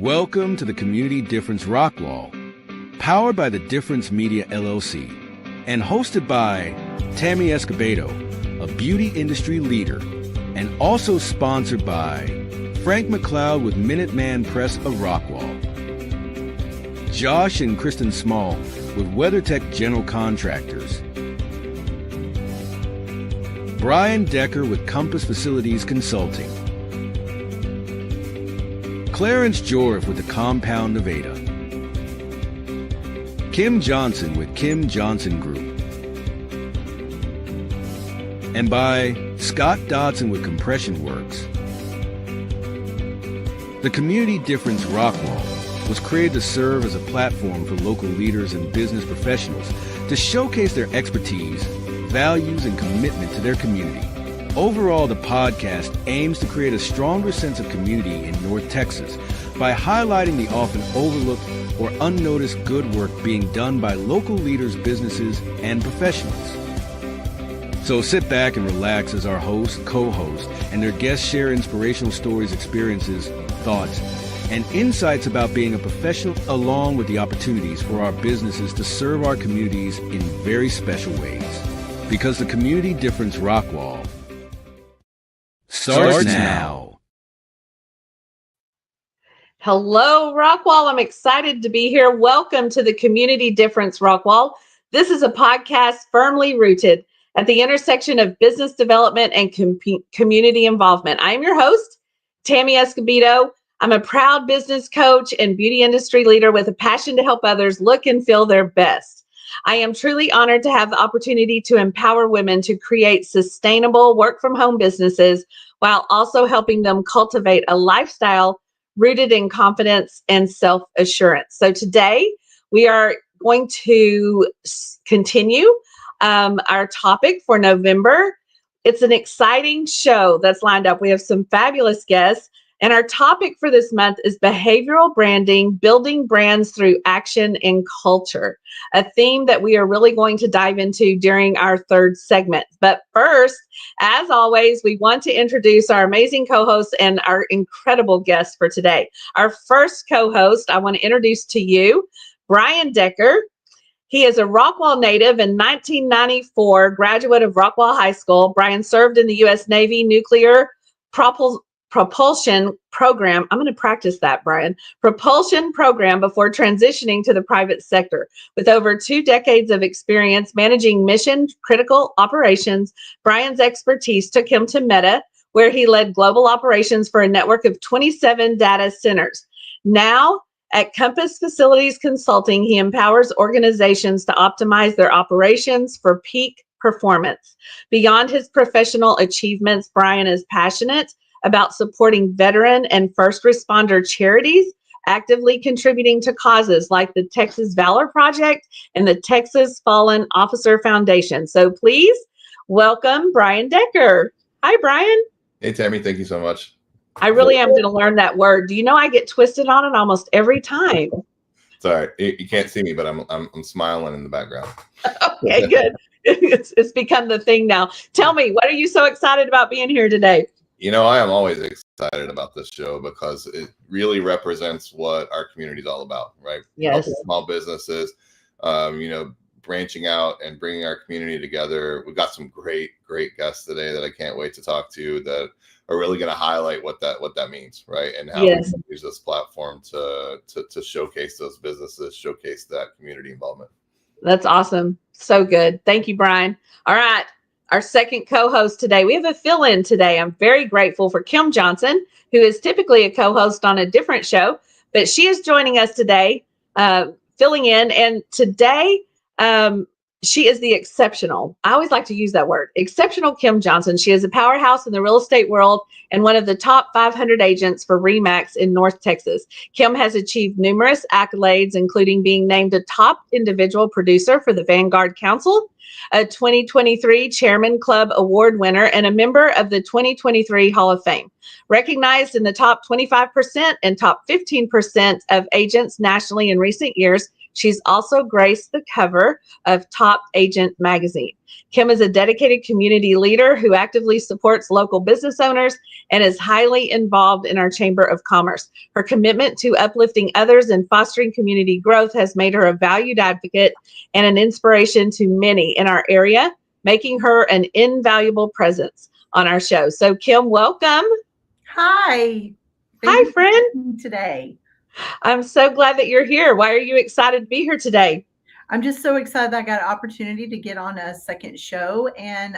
Welcome to the Community Difference Rockwall, powered by the Difference Media LLC, and hosted by Tammy Escobedo, a beauty industry leader, and also sponsored by Frank McLeod with Minuteman Press of Rockwall, Josh and Kristen Small with WeatherTech General Contractors, Brian Decker with Compass Facilities Consulting, Clarence Jorf with the Compound of Ada, Kim Johnson with Kim Johnson Group, and by Scott Dodson with Compression Works. The Community Difference Rockwall was created to serve as a platform for local leaders and business professionals to showcase their expertise, values, and commitment to their community. Overall, the podcast aims to create a stronger sense of community in North Texas by highlighting the often overlooked or unnoticed good work being done by local leaders, businesses, and professionals. So sit back and relax as our host, co-host, and their guests share inspirational stories, experiences, thoughts, and insights about being a professional, along with the opportunities for our businesses to serve our communities in very special ways. Because the Community Difference Rockwall starts now. Hello, Rockwall. I'm excited to be here. Welcome to the Community Difference Rockwall. This is a podcast firmly rooted at the intersection of business development and community involvement. I'm your host, Tammy Escobedo. I'm a proud business coach and beauty industry leader with a passion to help others look and feel their best. I am truly honored to have the opportunity to empower women to create sustainable work-from-home businesses while also helping them cultivate a lifestyle rooted in confidence and self-assurance. So today we are going to continue our topic for November. It's an exciting show that's lined up. We have some fabulous guests. And our topic for this month is behavioral branding, building brands through action and culture, a theme that we are really going to dive into during our third segment. But first, as always, we want to introduce our amazing co-hosts and our incredible guests for today. Our first co-host, I want to introduce to you, Brian Decker. He is a Rockwall native and 1994 graduate of Rockwall High School. Brian served in the U.S. Navy Nuclear Propulsion Program. I'm going to practice that, Brian. Propulsion Program before transitioning to the private sector. With over 2 decades of experience managing mission critical operations, Brian's expertise took him to Meta, where he led global operations for a network of 27 data centers. Now, at Compass Facilities Consulting, he empowers organizations to optimize their operations for peak performance. Beyond his professional achievements, Brian is passionate about supporting veteran and first responder charities, actively contributing to causes like the Texas Valor Project and the Texas Fallen Officer Foundation. So please welcome Brian Decker. Hi, Brian. Hey, Tammy. Thank you so much. I really am going to learn that word. Do you know I get twisted on it almost every time? It's all right. You can't see me, but I'm smiling in the background. Okay, good. It's become the thing now. Tell me, what are you so excited about being here today? You know, I am always excited about this show because it really represents what our community is all about, right? Yes. Helping small businesses, branching out and bringing our community together. We've got some great guests today that I can't wait to talk to that are really going to highlight what that means, right? And how we can use this platform to showcase those businesses, showcase that community involvement. That's awesome. So good. Thank you, Brian. All right. Our second co-host today, we have a fill-in today. I'm very grateful for Kim Johnson, who is typically a co-host on a different show, but she is joining us today, filling in. And today, she is the exceptional, I always like to use that word, exceptional Kim Johnson. She is a powerhouse in the real estate world and one of the top 500 agents for RE/MAX in North Texas. Kim has achieved numerous accolades, including being named a top individual producer for the Vanguard Council, a 2023 Chairman Club Award winner, and a member of the 2023 Hall of Fame. Recognized in the top 25% and top 15% of agents nationally in recent years, She's also graced the cover of Top Agent magazine. Kim is a dedicated community leader who actively supports local business owners and is highly involved in our Chamber of Commerce. Her commitment to uplifting others and fostering community growth has made her a valued advocate and an inspiration to many in our area, making her an invaluable presence on our show. So Kim, welcome. Hi. Hi, friend. Today. I'm so glad that you're here. Why are you excited to be here today? I'm just so excited that I got an opportunity to get on a second show and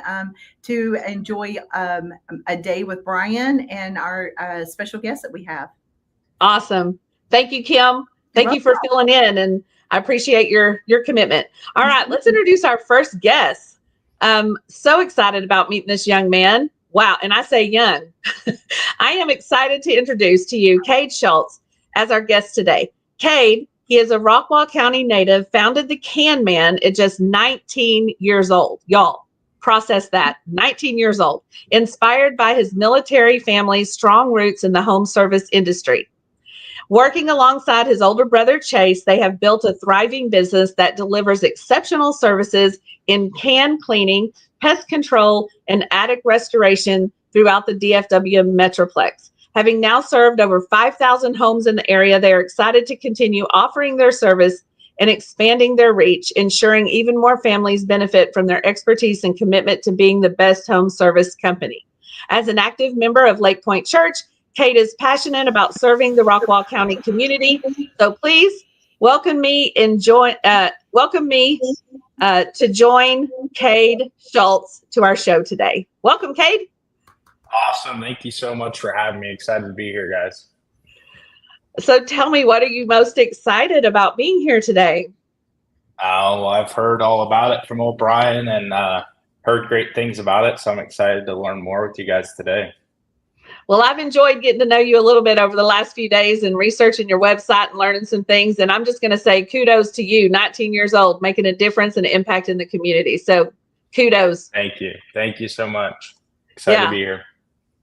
to enjoy a day with Brian and our special guest that we have. Awesome. Thank you, Kim. Thank you for filling in, and I appreciate your commitment. All right, let's introduce our first guest. So excited about meeting this young man. Wow, and I say young. I am excited to introduce to you Cade Schultz as our guest today. Cade, he is a Rockwall County native, founded the CanMan at just 19 years old. Y'all, process that, 19 years old, inspired by his military family's strong roots in the home service industry. Working alongside his older brother, Chase, they have built a thriving business that delivers exceptional services in can cleaning, pest control, and attic restoration throughout the DFW Metroplex. Having now served over 5,000 homes in the area, they are excited to continue offering their service and expanding their reach, ensuring even more families benefit from their expertise and commitment to being the best home service company. As an active member of Lake Point Church, Cade is passionate about serving the Rockwall County community. So please welcome me to join Cade Schultz to our show today. Welcome, Cade. Awesome. Thank you so much for having me. Excited to be here, guys. So tell me, what are you most excited about being here today? I've heard all about it from old Brian and heard great things about it. So I'm excited to learn more with you guys today. Well, I've enjoyed getting to know you a little bit over the last few days and researching your website and learning some things. And I'm just going to say kudos to you, 19 years old, making a difference and an impact in the community. So kudos. Thank you. Thank you so much. Excited to be here.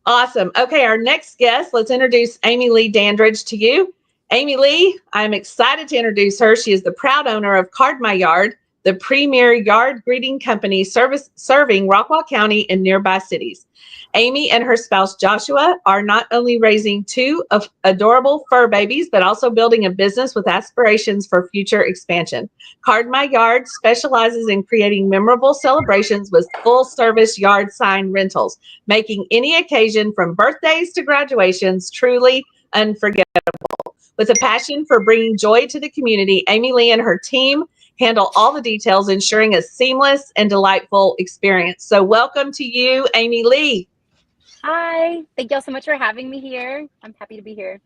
Awesome. Okay, our next guest, let's introduce Amy Lee Dandridge to you. Amy Lee, I'm excited to introduce her. She is the proud owner of Card My Yard, the premier yard greeting company serving Rockwall County and nearby cities. Amy and her spouse Joshua are not only raising two adorable fur babies, but also building a business with aspirations for future expansion. Card My Yard specializes in creating memorable celebrations with full-service yard sign rentals, making any occasion from birthdays to graduations truly unforgettable. With a passion for bringing joy to the community, Amy Lee and her team handle all the details, ensuring a seamless and delightful experience. So welcome to you, Amy Lee. Hi, thank you all so much for having me here. I'm happy to be here.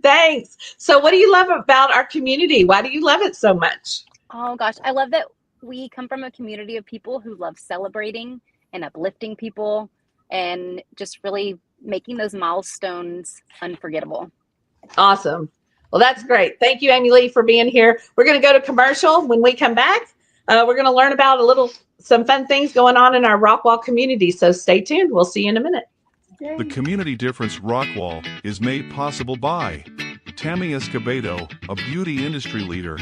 Thanks. So what do you love about our community? Why do you love it so much? Oh gosh, I love that we come from a community of people who love celebrating and uplifting people and just really making those milestones unforgettable. Awesome. Well, that's great. Thank you, Amy Lee, for being here. We're going to go to commercial. When we come back, we're going to learn about some fun things going on in our Rockwall community. So stay tuned. We'll see you in a minute. The Community Difference Rockwall is made possible by Tammy Escobedo, a beauty industry leader,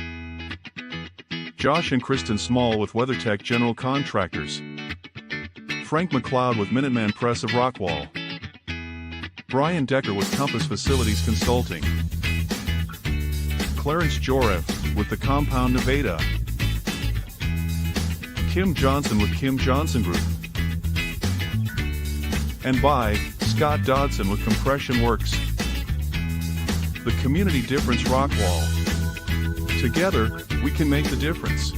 Josh and Kristen Small with WeatherTech General Contractors, Frank McLeod with Minuteman Press of Rockwall, Brian Decker with Compass Facilities Consulting, Clarence Joreff with the Compound Nevada, Kim Johnson with Kim Johnson Group, and by Scott Dodson with Compression Works. The Community Difference Rockwall. Together, we can make the difference.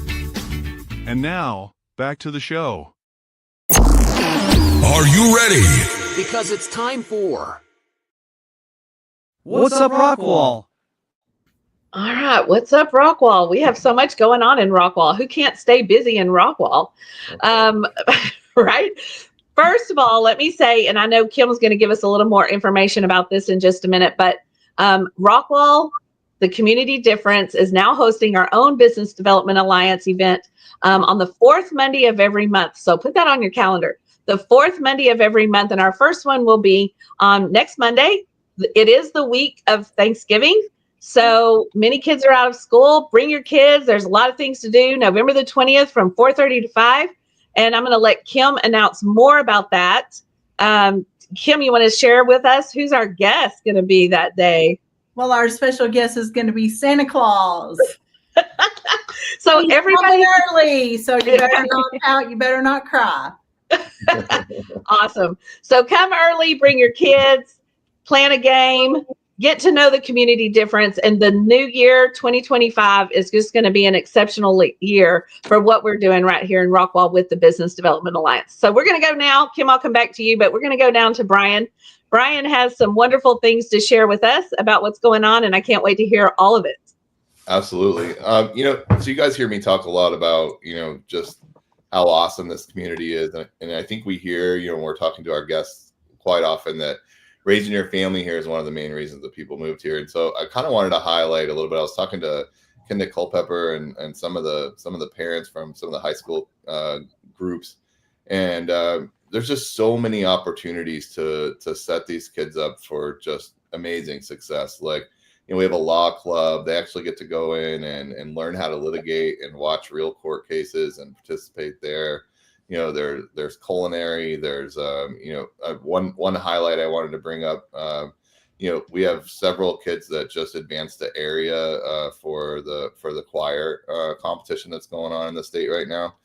And now, back to the show. Are you ready? Because it's time for What's Up Rockwall? All right. What's up, Rockwall? We have so much going on in Rockwall. Who can't stay busy in Rockwall? Right? First of all, let me say, and I know Kim's going to give us a little more information about this in just a minute, but Rockwall, the Community Difference, is now hosting our own Business Development Alliance event on the fourth Monday of every month. So put that on your calendar. The fourth Monday of every month. And our first one will be next Monday. It is the week of Thanksgiving. So many kids are out of school. Bring your kids. There's a lot of things to do. November the 20th from 4:30 to 5. And I'm going to let Kim announce more about that. Kim, you want to share with us who's our guest going to be that day? Well, our special guest is going to be Santa Claus. So He's everybody coming early, so you better not pout, you better not cry. Awesome. So come early, bring your kids, plan a game, get to know the community difference. And the new year, 2025, is just going to be an exceptional year for what we're doing right here in Rockwall with the Business Development Alliance. So we're going to go now. Kim, I'll come back to you, but we're going to go down to Brian. Brian has some wonderful things to share with us about what's going on, and I can't wait to hear all of it. Absolutely. So you guys hear me talk a lot about, just how awesome this community is. And I think we hear, when we're talking to our guests quite often, that raising your family here is one of the main reasons that people moved here. And so I kind of wanted to highlight a little bit. I was talking to Kenda Culpepper and some of the parents from some of the high school groups. And there's just so many opportunities to set these kids up for just amazing success. Like, we have a law club. They actually get to go in and learn how to litigate and watch real court cases and participate there. There's culinary. There's one highlight I wanted to bring up. We have several kids that just advanced the area for the choir competition that's going on in the state right now.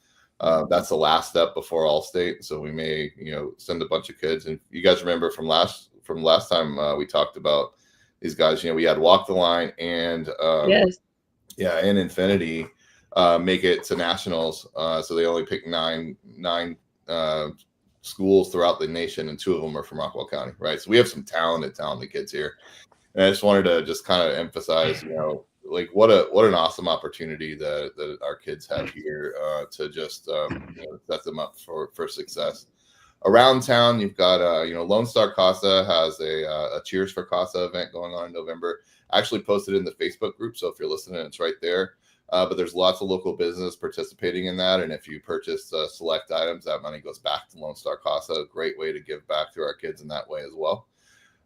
That's the last step before all state. So we may send a bunch of kids. And you guys remember from last time we talked about these guys, we had Walk the Line and and Infinity make it to nationals. So they only picked nine schools throughout the nation, and 2 of them are from Rockwall County, right? So we have some talented kids here. And I just wanted to just kind of emphasize, like what an awesome opportunity that our kids have here to just set them up for success. Around town, you've got, Lone Star Casa has a Cheers for Casa event going on in November. I actually posted in the Facebook group, so if you're listening, it's right there. But there's lots of local business participating in that. And if you purchase select items, that money goes back to Lone Star Casa. A great way to give back to our kids in that way as well.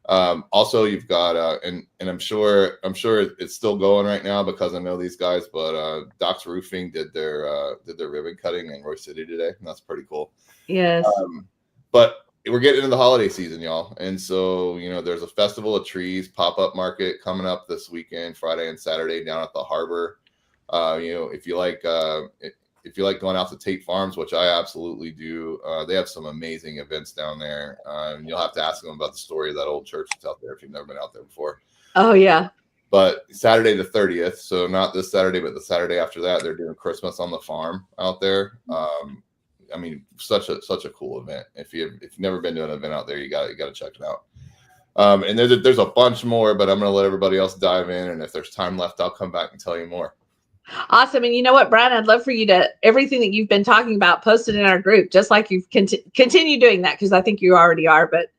Also, you've got, and I'm sure it's still going right now because I know these guys, but Doc's Roofing did their ribbon cutting in Roy City today, and that's pretty cool. Yes. But we're getting into the holiday season, y'all. And so, there's a Festival of Trees pop-up market coming up this weekend, Friday and Saturday down at the harbor. If you like going out to Tate Farms, which I absolutely do, they have some amazing events down there. And you'll have to ask them about the story of that old church that's out there if you've never been out there before. Oh, yeah. But Saturday the 30th, so not this Saturday, but the Saturday after that, they're doing Christmas on the Farm out there. Such a cool event. If you've never been to an event out there, you got to check it out. And there's a bunch more, but I'm going to let everybody else dive in. And if there's time left, I'll come back and tell you more. Awesome. And you know what, Brian, I'd love for you to, everything that you've been talking about, post it in our group, just like you've continue doing that, because I think you already are, but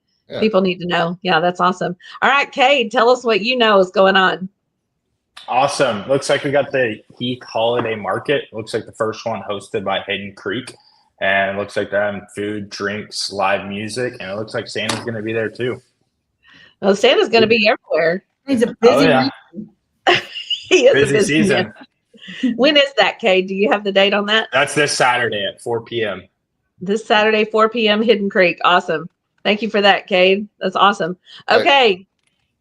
people need to know. Yeah, that's awesome. All right, Cade, tell us what you know is going on. Awesome. Looks like we got the Heath Holiday Market. Looks like the first one hosted by Hidden Creek. And it looks like they're having food, drinks, live music, and it looks like Santa's going to be there too. Well, Santa's going to be everywhere. He's a busy He is busy season. When is that, Cade? Do you have the date on that? That's this Saturday at 4 p.m. This Saturday, 4 p.m., Hidden Creek. Awesome. Thank you for that, Cade. That's awesome. Okay.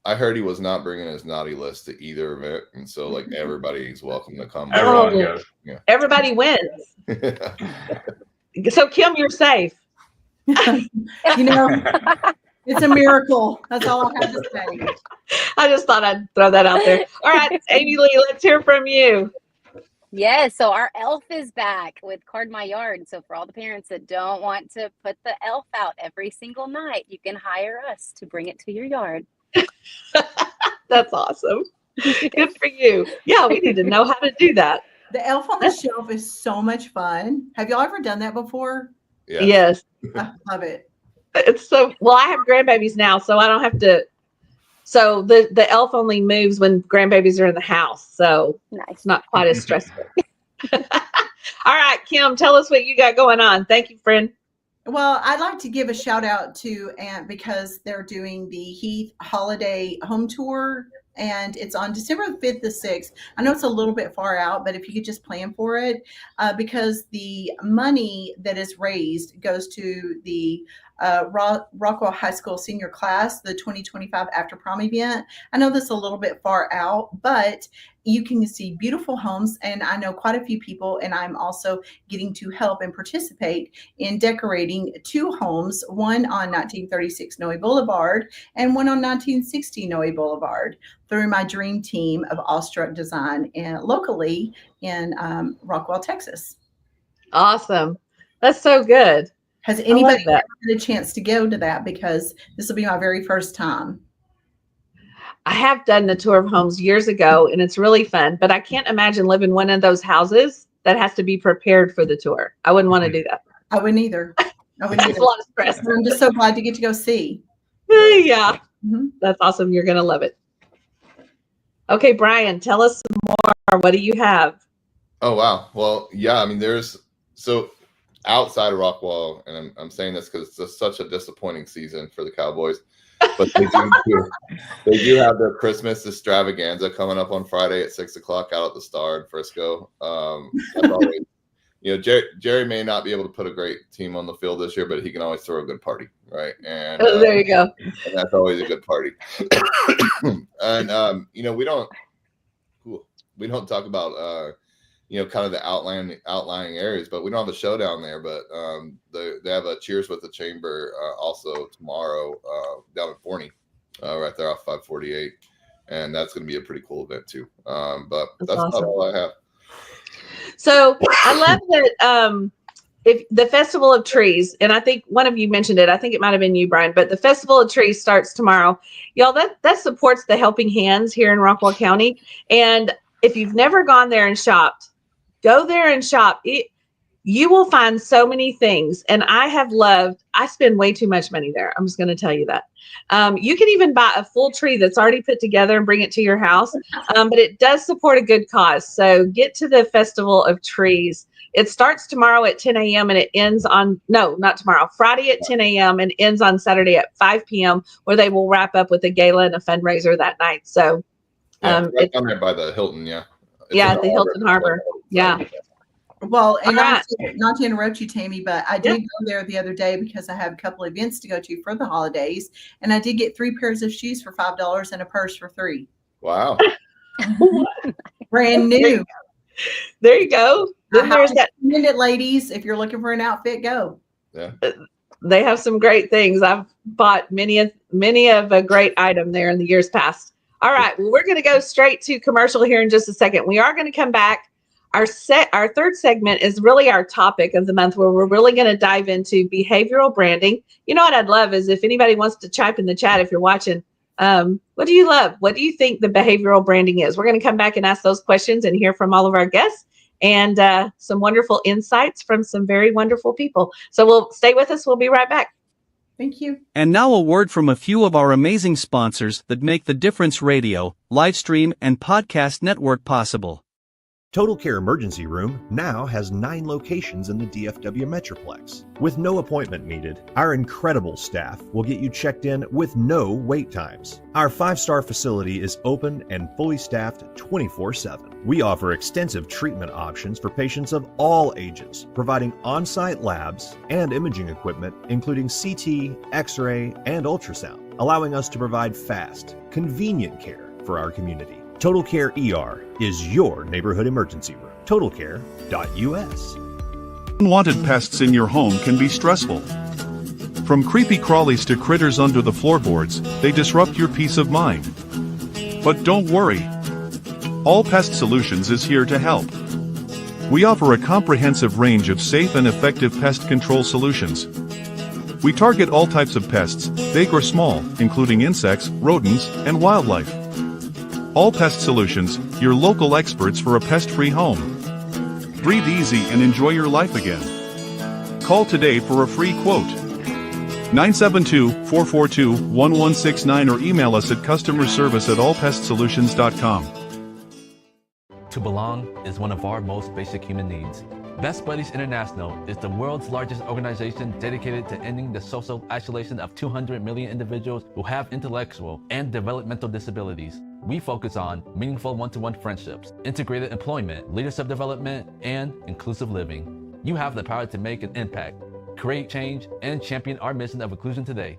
I heard he was not bringing his naughty list to either event, and so everybody's welcome to come. Everyone goes. Yeah. Everybody wins. So, Kim, you're safe. It's a miracle. That's all I have to say. I just thought I'd throw that out there. All right, Amy Lee, let's hear from you. Yes, so our elf is back with Card My Yard. So for all the parents that don't want to put the elf out every single night, you can hire us to bring it to your yard. That's awesome. Good for you. Yeah, we need to know how to do that. The elf on the shelf is so much fun. Have y'all ever done that before? Yeah. Yes. I love it. It's so, well, I have grandbabies now, so I don't have to. So the elf only moves when grandbabies are in the house. So It's not quite as stressful. All right, Kim, tell us what you got going on. Thank you, friend. Well, I'd like to give a shout out to Aunt because they're doing the Heath Holiday Home Tour, and it's on December the 5th to 6th. I know it's a little bit far out, but if you could just plan for it, because the money that is raised goes to the Rockwall High School senior class, the 2025 after prom event. I know this is a little bit far out, but you can see beautiful homes, and I know quite a few people, and I'm also getting to help and participate in decorating 2 homes, one on 1936 Noe Boulevard and one on 1960 Noe Boulevard, through my dream team of Awestruck Design and locally in Rockwall, Texas. Awesome. That's so good. Has anybody had a chance to go to that? Because this will be my very first time. I have done the tour of homes years ago, and it's really fun, but I can't imagine living in one of those houses that has to be prepared for the tour. I wouldn't want to do that. I wouldn't either. It's a lot of stress. I'm just so glad to get to go see. Yeah, That's awesome. You're going to love it. Okay, Brian, tell us some more. What do you have? Oh, wow. Well, yeah, I mean, so outside of Rockwall, and I'm saying this because it's just such a disappointing season for the Cowboys, but they do have their Christmas extravaganza coming up on Friday at 6:00 out at the Star in Frisco. That's always, Jerry may not be able to put a great team on the field this year, but he can always throw a good party, right? And there you go. And that's always a good party. And we don't talk about kind of the outlying areas, but we don't have a showdown there. But they have a Cheers with the Chamber also tomorrow down in Forney, right there off 548, and that's going to be a pretty cool event too. But that's awesome. About all I have. So I love that if the Festival of Trees, and I think one of you mentioned it, I think it might have been you, Brian, but the Festival of Trees starts tomorrow. Y'all, that supports the Helping Hands here in Rockwall County. And if you've never gone there and shopped, go there and shop. You will find so many things. And I spend way too much money there. I'm just going to tell you that. You can even buy a full tree that's already put together and bring it to your house. But it does support a good cause. So get to the Festival of Trees. It starts tomorrow at 10 a.m. and it ends not tomorrow, Friday at 10 a.m. and ends on Saturday at 5 p.m. where they will wrap up with a gala and a fundraiser that night. So it's down there by the Hilton, yeah. At the Hilton Harbor. Yeah. Well, and not to interrupt you, Tammy, but I did go there the other day because I have a couple of events to go to for the holidays, and I did get 3 pairs of shoes for $5 and a purse for $3. Wow. Brand new. There you go. Then there's that. It, ladies, if you're looking for an outfit, go. Yeah. They have some great things. I've bought many of a great item there in the years past. All right. Well, we're going to go straight to commercial here in just a second. We are going to come back. Our third segment is really our topic of the month, where we're really going to dive into behavioral branding. You know what I'd love is if anybody wants to type in the chat, if you're watching, what do you love? What do you think the behavioral branding is? We're going to come back and ask those questions and hear from all of our guests and some wonderful insights from some very wonderful people. So we'll stay with us. We'll be right back. Thank you. And now a word from a few of our amazing sponsors that make the Difference Radio, live stream, and podcast network possible. Total Care Emergency Room now has 9 locations in the DFW Metroplex. With no appointment needed, our incredible staff will get you checked in with no wait times. Our 5-star facility is open and fully staffed 24/7. We offer extensive treatment options for patients of all ages, providing on-site labs and imaging equipment, including CT, X-ray, and ultrasound, allowing us to provide fast, convenient care for our community. Total Care ER is your neighborhood emergency room. TotalCare.us. Unwanted pests in your home can be stressful. From creepy crawlies to critters under the floorboards, they disrupt your peace of mind. But don't worry. All Pest Solutions is here to help. We offer a comprehensive range of safe and effective pest control solutions. We target all types of pests, big or small, including insects, rodents, and wildlife. All Pest Solutions, your local experts for a pest-free home. Breathe easy and enjoy your life again. Call today for a free quote. 972-442-1169 or email us at customerservice@allpestsolutions.com. To belong is one of our most basic human needs. Best Buddies International is the world's largest organization dedicated to ending the social isolation of 200 million individuals who have intellectual and developmental disabilities. We focus on meaningful one-to-one friendships, integrated employment, leadership development, and inclusive living. You have the power to make an impact, create change, and champion our mission of inclusion today.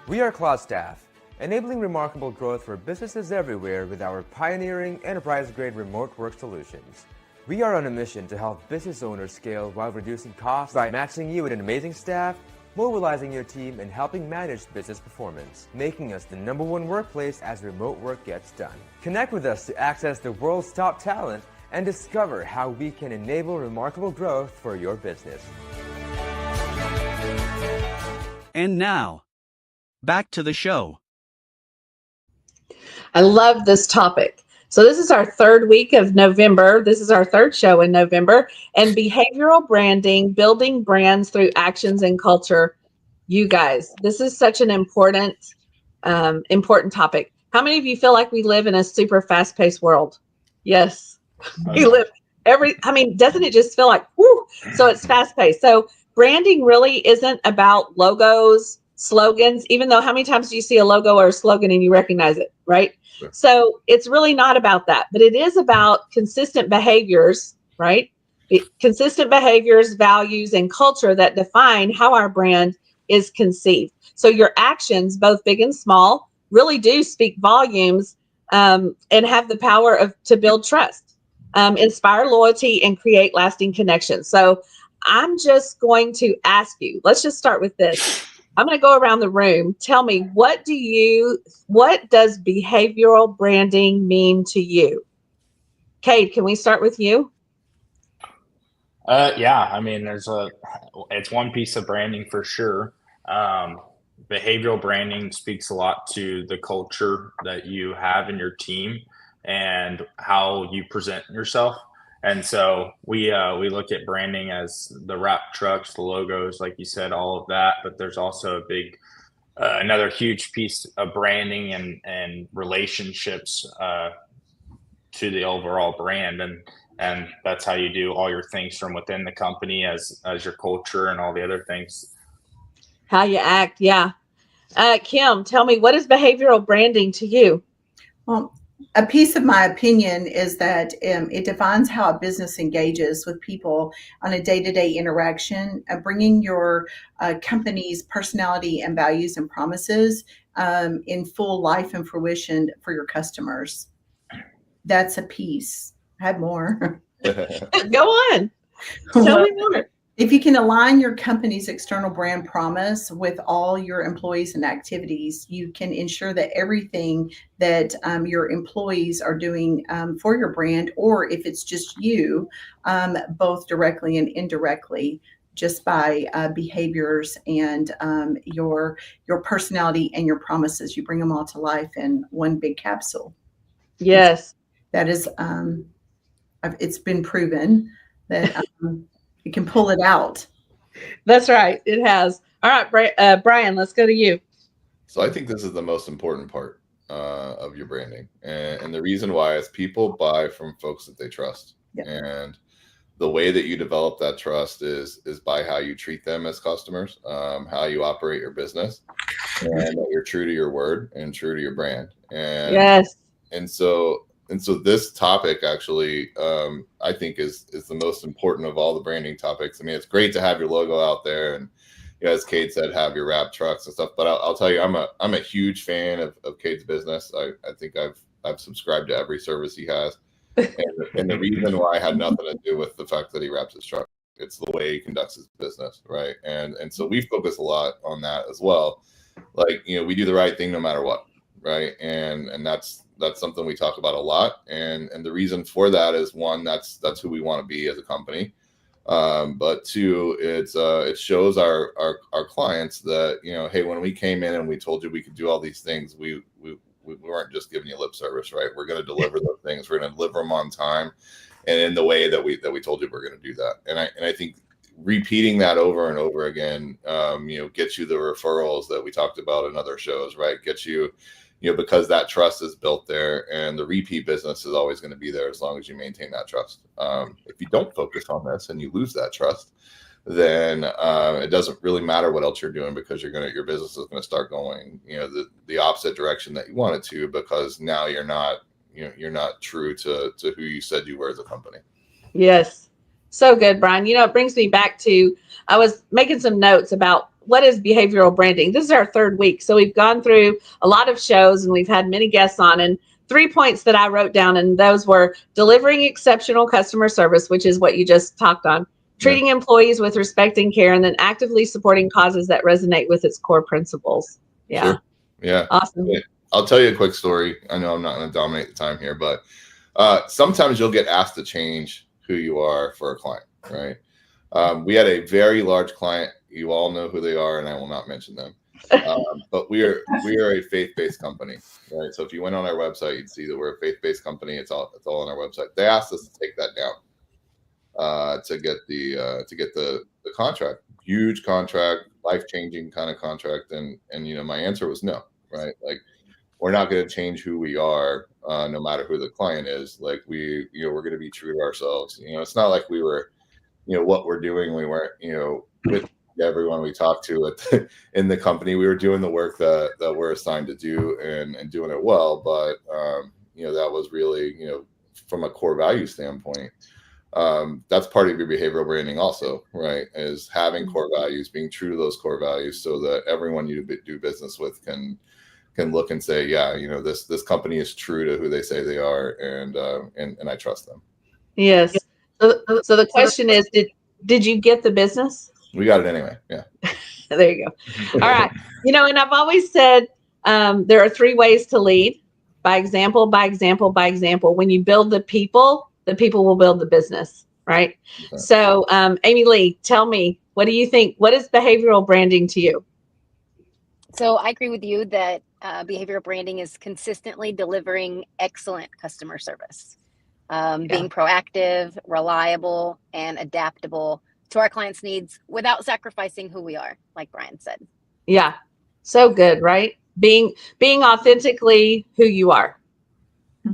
We are Cloud Staff, enabling remarkable growth for businesses everywhere with our pioneering enterprise-grade remote work solutions. We are on a mission to help business owners scale while reducing costs by matching you with an amazing staff, mobilizing your team, and helping manage business performance, making us the #1 workplace as remote work gets done. Connect with us to access the world's top talent and discover how we can enable remarkable growth for your business. And now, back to the show. I love this topic. So this is our third week of November. This is our third show in November. And behavioral branding, building brands through actions and culture. You guys, this is such an important topic. How many of you feel like we live in a super fast-paced world? Yes. We live doesn't it just feel like, whoo? So it's fast-paced. So branding really isn't about logos, slogans, even though how many times do you see a logo or a slogan and you recognize it, right? Sure. So it's really not about that, but it is about consistent behaviors, right? Consistent behaviors, values, and culture that define how our brand is conceived. So your actions, both big and small, really do speak volumes and have the power to build trust, inspire loyalty, and create lasting connections. So I'm just going to ask you, let's just start with this. I'm going to go around the room. Tell me, what does behavioral branding mean to you? Cade, can we start with you? Yeah, I mean, it's one piece of branding for sure. Behavioral branding speaks a lot to the culture that you have in your team and how you present yourself. And so we look at branding as the wrap trucks, the logos, like you said, all of that. But there's also a big, another huge piece of branding and relationships to the overall brand. And that's how you do all your things from within the company as your culture and all the other things. How you act, yeah. Kim, tell me, what is behavioral branding to you? Well, a piece of my opinion is that it defines how a business engages with people on a day-to-day interaction, bringing your company's personality and values and promises in full life and fruition for your customers. That's a piece. I have more. Go on. Tell me more. If you can align your company's external brand promise with all your employees and activities, you can ensure that everything that your employees are doing for your brand, or if it's just you, both directly and indirectly, just by behaviors and your personality and your promises, you bring them all to life in one big capsule. Yes. That is, it's been proven that you can pull it out. That's right. It has. All right, Brian, let's go to you. So I think this is the most important part of your branding. And the reason why is people buy from folks that they trust. Yep. And the way that you develop that trust is by how you treat them as customers, how you operate your business, and that you're true to your word and true to your brand. And yes. And so this topic actually, I think is the most important of all the branding topics. I mean, it's great to have your logo out there, and as Cade said, have your wrap trucks and stuff. But I'll tell you, I'm a huge fan of Cade's business. I think I've subscribed to every service he has, and the reason why had nothing to do with the fact that he wraps his truck. It's the way he conducts his business, right? And so we focus a lot on that as well. Like, we do the right thing no matter what, right? And that's something we talk about a lot. And the reason for that is, one, that's who we want to be as a company. But two, it shows our clients that, hey, when we came in and we told you we could do all these things, we weren't just giving you lip service, right? We're going to deliver those things. We're going to deliver them on time and in the way that we told you we're going to do that. And I think repeating that over and over again, gets you the referrals that we talked about in other shows, right? Gets you, because that trust is built there, and the repeat business is always going to be there as long as you maintain that trust. If you don't focus on this and you lose that trust, then it doesn't really matter what else you're doing, because your business is going to start going, the opposite direction that you want it to, because now you're not true to who you said you were as a company. Yes. So good, Brian. It brings me back to, I was making some notes about what is behavioral branding. This is our third week. So we've gone through a lot of shows and we've had many guests on, and 3 points that I wrote down, and those were delivering exceptional customer service, which is what you just talked on, treating employees with respect and care, and then actively supporting causes that resonate with its core principles. Yeah. Sure. Yeah. Awesome. Yeah. I'll tell you a quick story. I know I'm not going to dominate the time here, but sometimes you'll get asked to change who you are for a client, right? We had a very large client. You all know who they are, and I will not mention them. But we are a faith-based company, right? So if you went on our website, you'd see that we're a faith-based company. It's all on our website. They asked us to take that down to get the contract. Huge contract, life-changing kind of contract, and my answer was no, right? Like, we're not going to change who we are, no matter who the client is. Like, we're going to be true to ourselves. It's not like we were, what we're doing. We weren't, with everyone we talked to in the company, we were doing the work that we're assigned to do and doing it well. But, that was really, from a core value standpoint, that's part of your behavioral branding also, right? Is having core values, being true to those core values, so that everyone you do business with can look and say, yeah, this company is true to who they say they are, and I trust them. Yes. So the question is, did you get the business? We got it anyway. Yeah. There you go. All right. And I've always said there are 3 ways to lead: by example, by example, by example. When you build the people will build the business, right? Okay. So Amy Lee, tell me, what do you think? What is behavioral branding to you? So I agree with you that behavioral branding is consistently delivering excellent customer service, being proactive, reliable, and adaptable to our clients' needs without sacrificing who we are, like Brian said. Yeah, so good, right? Being authentically who you are.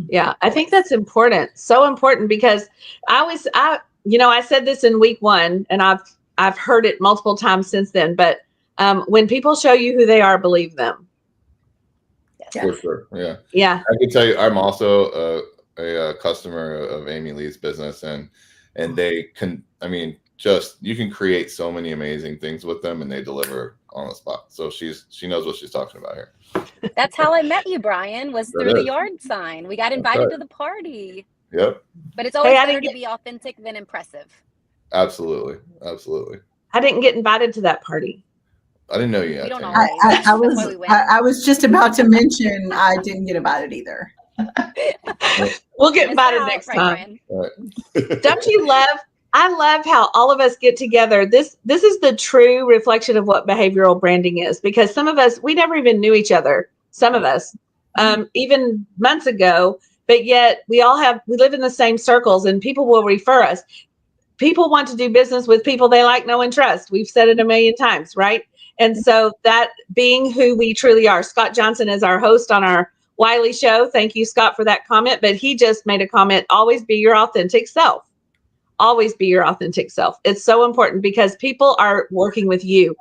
Yeah, I think that's important. So important, because I said this in week 1, and I've heard it multiple times since then, but when people show you who they are, believe them. For sure. Yeah. Yeah. I can tell you, I'm also a customer of Amy Lee's business, and they can, you can create so many amazing things with them, and they deliver on the spot. So she knows what she's talking about here. That's how I met you, Brian, was through the yard sign. We got invited to the party. Yep. But it's always better to be authentic than impressive. Absolutely. I didn't get invited to that party. I didn't know you yet. I was just about to mention I didn't get invited either. We'll get invited next time. Right. Don't you love? I love how all of us get together. This is the true reflection of what behavioral branding is, because some of us, we never even knew each other. Some of us, even months ago, but yet we live in the same circles, and people will refer us. People want to do business with people they like, know, and trust. We've said it a million times, right? And so that being who we truly are. Scott Johnson is our host on our Wiley show. Thank you, Scott, for that comment. But he just made a comment: always be your authentic self. Always be your authentic self. It's so important, because people are working with you.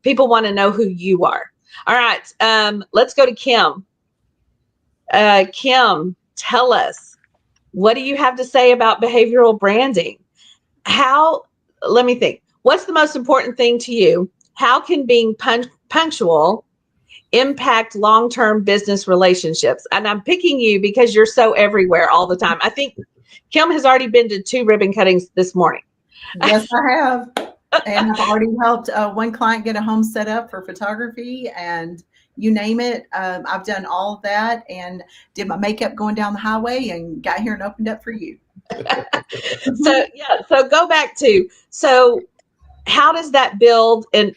People want to know who you are. All right. Let's go to Kim. Kim, tell us, what do you have to say about behavioral branding? Let me think. What's the most important thing to you? How can being punctual impact long-term business relationships? And I'm picking you because you're so everywhere all the time. I think Kim has already been to 2 ribbon cuttings this morning. Yes, I have. And I've already helped one client get a home set up for photography, and you name it. I've done all of that and did my makeup going down the highway and got here and opened up for you. So go back to, how does that build and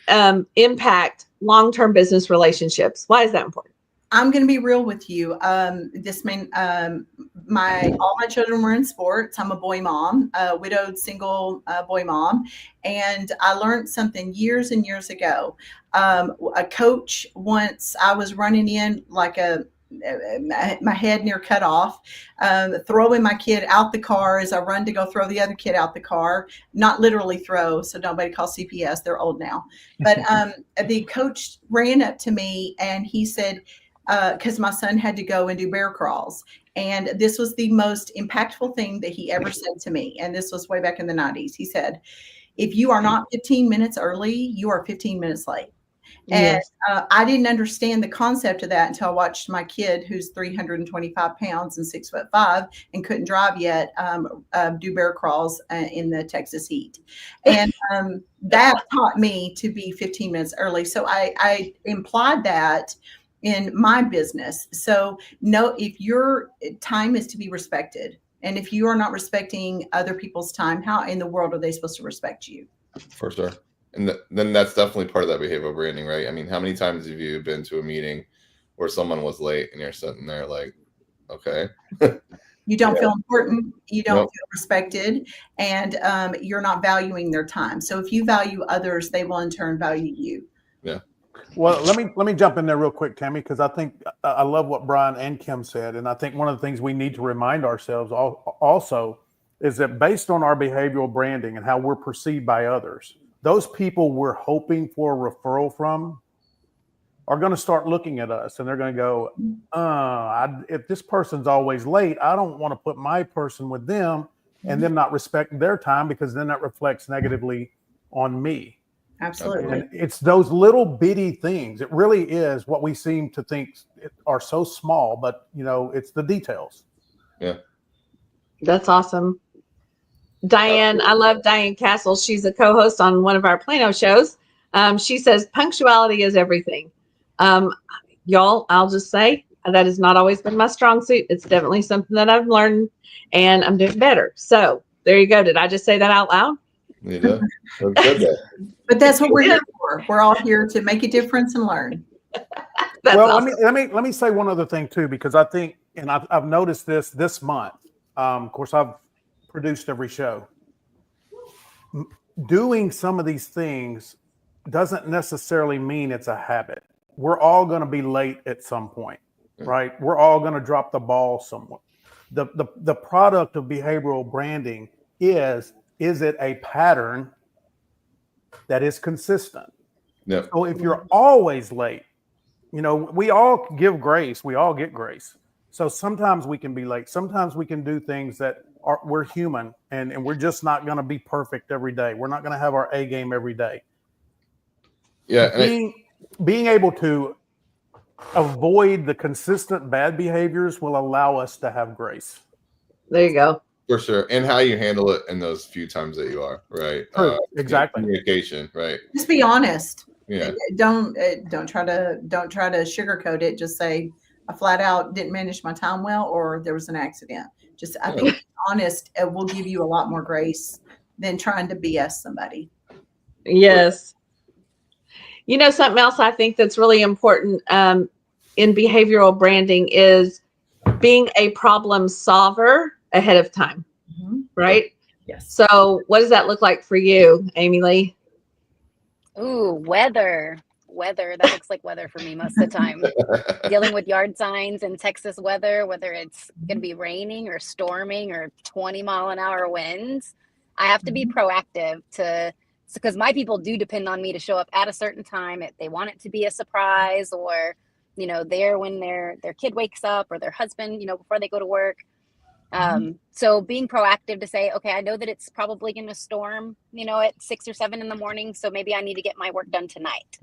impact long-term business relationships? Why is that important? I'm going to be real with you. all my children were in sports. I'm a boy mom, a widowed single boy mom, and I learned something years and years ago. A coach once, I was running in like my head near cut off, throwing my kid out the car as I run to go throw the other kid out the car. Not literally throw, so nobody call CPS. They're old now. But the coach ran up to me and he said, because my son had to go and do bear crawls. And this was the most impactful thing that he ever said to me. And this was way back in the 90s. He said, if you are not 15 minutes early, you are 15 minutes late. And I didn't understand the concept of that until I watched my kid, who's 325 pounds and 6'5" and couldn't drive yet, do bear crawls in the Texas heat. And that taught me to be 15 minutes early. So I implied that in my business. So if your time is to be respected, and if you are not respecting other people's time, how in the world are they supposed to respect you? For sure. And then that's definitely part of that behavioral branding, right? I mean, how many times have you been to a meeting where someone was late and you're sitting there like, okay. You don't feel important. You don't feel respected, and you're not valuing their time. So if you value others, they will in turn value you. Yeah. Well, let me jump in there real quick, Tammy, because I think I love what Brian and Kim said. And I think one of the things we need to remind ourselves also is that based on our behavioral branding and how we're perceived by others, those people we're hoping for a referral from are going to start looking at us and they're going to go, if this person's always late, I don't want to put my person with them and then not respect their time, because then that reflects negatively on me. Absolutely. And it's those little bitty things. It really is what we seem to think are so small, but it's the details. Yeah. That's awesome. Diane, I love Diane Castle. She's a co-host on one of our Plano shows. She says punctuality is everything. Y'all, I'll just say that has not always been my strong suit. It's definitely something that I've learned and I'm doing better. So there you go. Did I just say that out loud? You did. But that's what we're here for. We're all here to make a difference and learn. Well, awesome. let me say one other thing too, because I think, and I've noticed this month. Of course, I've produced every show. Doing some of these things doesn't necessarily mean it's a habit. We're all going to be late at some point, right? We're all going to drop the ball somewhere. The product of behavioral branding is it a pattern that is consistent? Yep. So if you're always late, we all give grace. We all get grace. So sometimes we can be late. Sometimes we can do things that we're human and we're just not going to be perfect every day. We're not going to have our A game every day. Yeah. Being able to avoid the consistent bad behaviors will allow us to have grace. There you go. For sure. And how you handle it in those few times that you are, right? Exactly. Communication, right? Just be honest. Yeah. Don't try to sugarcoat it. Just say I flat out didn't manage my time well, or there was an accident. I think honest will give you a lot more grace than trying to BS somebody. Yes. Something else I think that's really important in behavioral branding is being a problem solver ahead of time, right? Yes. So what does that look like for you, Amy Lee? Ooh, weather. That looks like weather for me most of the time. Dealing with yard signs and Texas weather, whether it's going to be raining or storming or 20-mile-an-hour winds, I have to be proactive because my people do depend on me to show up at a certain time. They want it to be a surprise, or there when their kid wakes up or their husband, before they go to work. So being proactive to say, okay, I know that it's probably going to storm, at 6 or 7 in the morning. So maybe I need to get my work done tonight.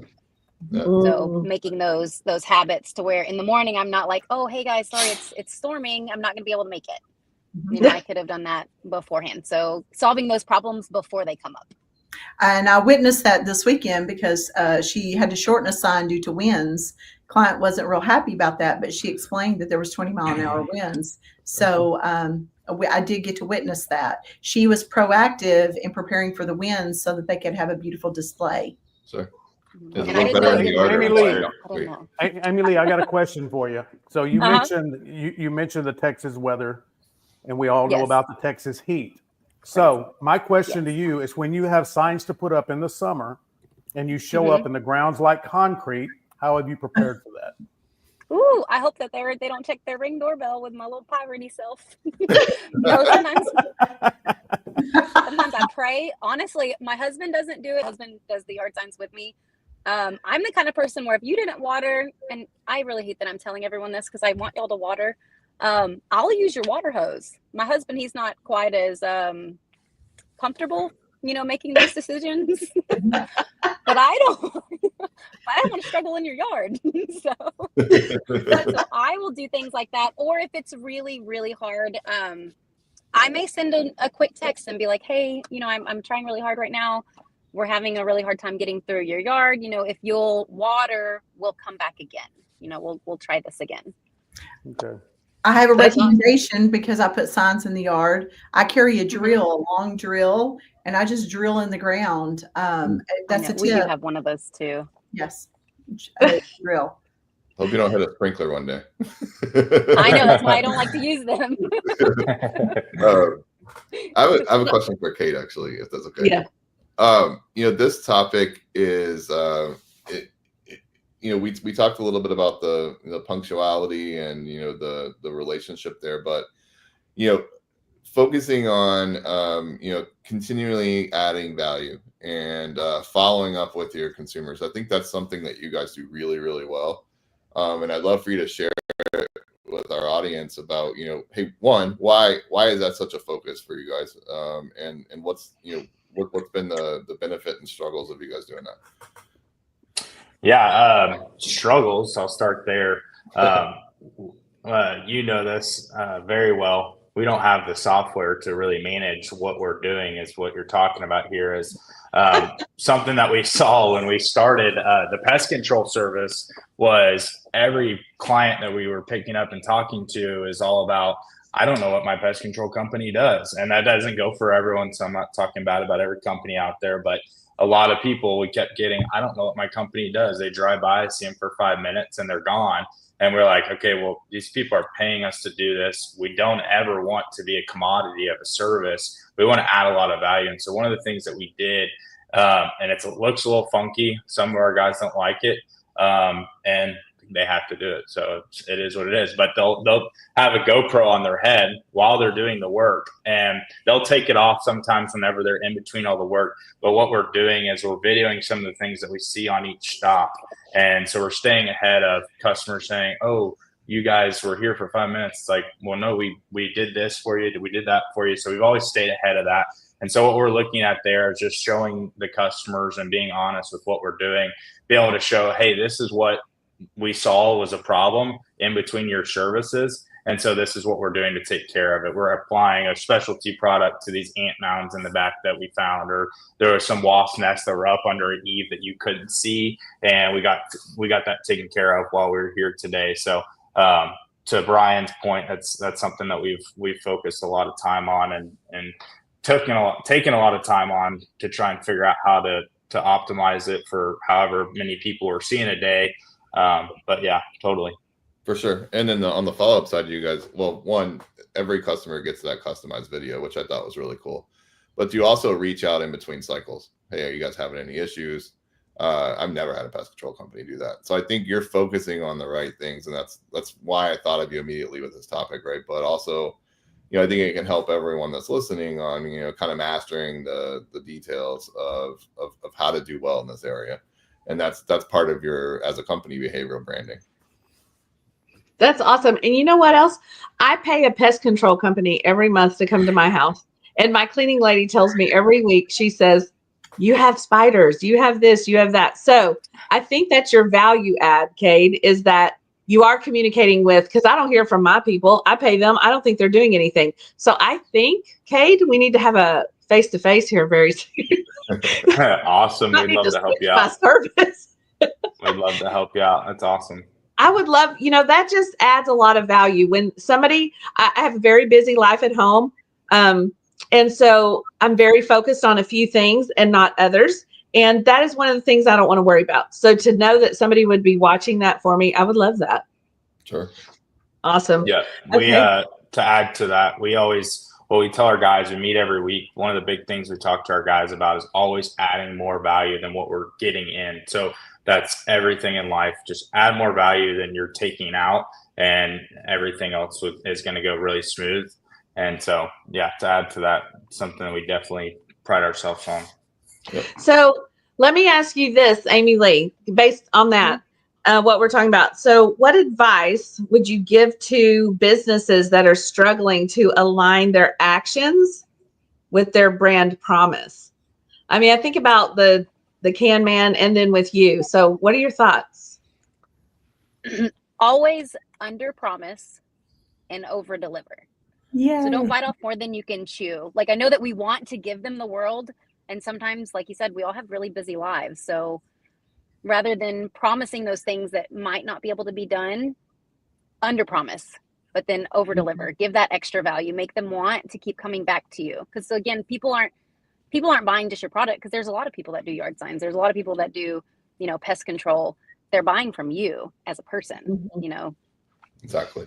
Yeah. So making those habits to where in the morning, I'm not like, oh, hey guys, sorry, it's storming. I'm not going to be able to make it. I could have done that beforehand. So solving those problems before they come up. And I witnessed that this weekend because she had to shorten a sign due to winds. Client wasn't real happy about that, but she explained that there was 20-mile-an-hour winds. So I did get to witness that. She was proactive in preparing for the winds so that they could have a beautiful display. Sure. Amy Lee, I got a question for you. So you mentioned the Texas weather. and we all know Yes. about the Texas heat. So my question to you is, when you have signs to put up in the summer and you show up and the ground's like concrete, how have you prepared for that? Ooh, I hope that they don't check their Ring doorbell with my little poverty self. Sometimes I pray. Honestly, my husband doesn't do it. My husband does the yard signs with me. I'm the kind of person where if you didn't water, and I really hate that I'm telling everyone this because I want y'all to water, I'll use your water hose. My husband, he's not quite as comfortable, making those decisions. But I don't want to struggle in your yard. So I will do things like that. Or if it's really, really hard, I may send a quick text and be like, hey, I'm trying really hard right now. We're having a really hard time getting through your yard. If you'll water, we'll come back again. We'll try this again. Okay. I have a recommendation because I put signs in the yard. I carry a drill, a long drill, and I just drill in the ground. That's a tip. We do have one of those too. Yes, a drill. Hope you don't hit a sprinkler one day. I know, that's why I don't like to use them. I have a question for Cade, actually, if that's okay. Yeah. This topic is, we talked a little bit about the punctuality and the relationship there, but focusing on continually adding value and following up with your consumers. I think that's something that you guys do really, really well. And I'd love for you to share it with our audience about, hey, one, why is that such a focus for you guys? And what's been the benefit and struggles of you guys doing that? Yeah, struggles. I'll start there. This very well. We don't have the software to really manage what we're doing. Is what you're talking about here is something that we saw when we started the pest control service. Was every client that we were picking up and talking to is all about, I don't know what my pest control company does. And that doesn't go for everyone. So I'm not talking bad about every company out there, but a lot of people we kept getting, I don't know what my company does. They drive by, see them for 5 minutes and they're gone. And we're like, okay, well, these people are paying us to do this. We don't ever want to be a commodity of a service. We want to add a lot of value. And so one of the things that we did, and it looks a little funky. Some of our guys don't like it. And they have to do it. So it is what it is, but they'll have a GoPro on their head while they're doing the work, and they'll take it off sometimes whenever they're in between all the work. But what we're doing is we're videoing some of the things that we see on each stop. And so we're staying ahead of customers saying, oh, you guys were here for 5 minutes. It's like, well, no, we did this for you. We did that for you. So we've always stayed ahead of that. And so what we're looking at there is just showing the customers and being honest with what we're doing, be able to show, hey, this is what we saw was a problem in between your services. And so this is what we're doing to take care of it. We're applying a specialty product to these ant mounds in the back that we found, or there was some wasp nests that were up under an eave that you couldn't see. And we got that taken care of while we were here today. So to Brian's point, that's something that we've focused a lot of time on and taken a lot of time on to try and figure out how to optimize it for however many people we're seeing a day. But yeah, totally. For sure. And then on the follow-up side, you guys, well, one, every customer gets that customized video, which I thought was really cool. But do you also reach out in between cycles? Hey, are you guys having any issues? I've never had a pest control company do that. So I think you're focusing on the right things. And that's why I thought of you immediately with this topic, right? But also, I think it can help everyone that's listening on, kind of mastering the details of how to do well in this area. And that's part of your, as a company, behavioral branding. That's awesome. And you know what else? I pay a pest control company every month to come to my house. And my cleaning lady tells me every week, she says, you have spiders, you have this, you have that. So I think that's your value add, Cade, is that you are communicating with, because I don't hear from my people. I pay them. I don't think they're doing anything. So I think, Cade, we need to have a face-to-face here very soon. Awesome. We'd love to help you out. We'd love to help you out. That's awesome. I would love, that just adds a lot of value when I have a very busy life at home. And so I'm very focused on a few things and not others. And that is one of the things I don't want to worry about. So to know that somebody would be watching that for me, I would love that. Sure. Awesome. Yeah. Okay. to add to that, we tell our guys, we meet every week. One of the big things we talk to our guys about is always adding more value than what we're getting in. So that's everything in life. Just add more value than you're taking out, and everything else is going to go really smooth. And so, yeah, to add to that, something that we definitely pride ourselves on. Yep. So let me ask you this, Amy Lee, based on that, what we're talking about. So what advice would you give to businesses that are struggling to align their actions with their brand promise? I mean, I think about the CanMan and then with you. So what are your thoughts? Always under promise and over deliver. Yeah. So don't bite off more than you can chew. Like, I know that we want to give them the world, and sometimes, like you said, we all have really busy lives. So rather than promising those things that might not be able to be done, under promise, but then over deliver. Give that extra value. Make them want to keep coming back to you. Because again, people aren't buying just your product, because there's a lot of people that do yard signs. There's a lot of people that do, pest control. They're buying from you as a person, Exactly.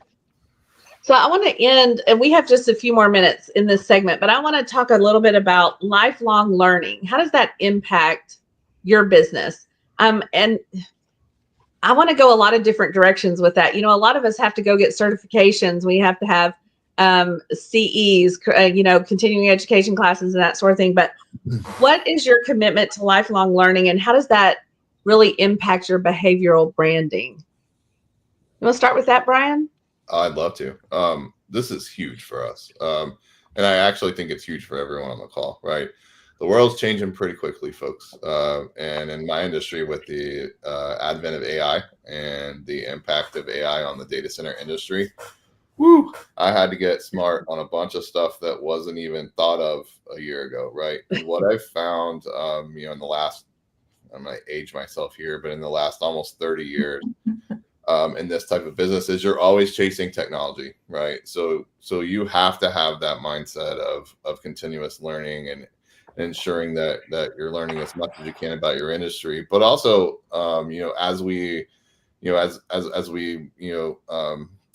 So I want to end, and we have just a few more minutes in this segment, but I want to talk a little bit about lifelong learning. How does that impact your business? And I want to go a lot of different directions with that. A lot of us have to go get certifications. We have to have CEs, continuing education classes and that sort of thing. But what is your commitment to lifelong learning, and how does that really impact your behavioral branding? You want to start with that, Brian? I'd love to. This is huge for us. And I actually think it's huge for everyone on the call, right? The world's changing pretty quickly, folks. And in my industry, with the advent of AI and the impact of AI on the data center industry, I had to get smart on a bunch of stuff that wasn't even thought of a year ago, right? And what I've found, in the last, I'm going to age myself here, but in the last almost 30 years, in this type of business, is you're always chasing technology, right? So you have to have that mindset of continuous learning and ensuring that you're learning as much as you can about your industry, but also, as we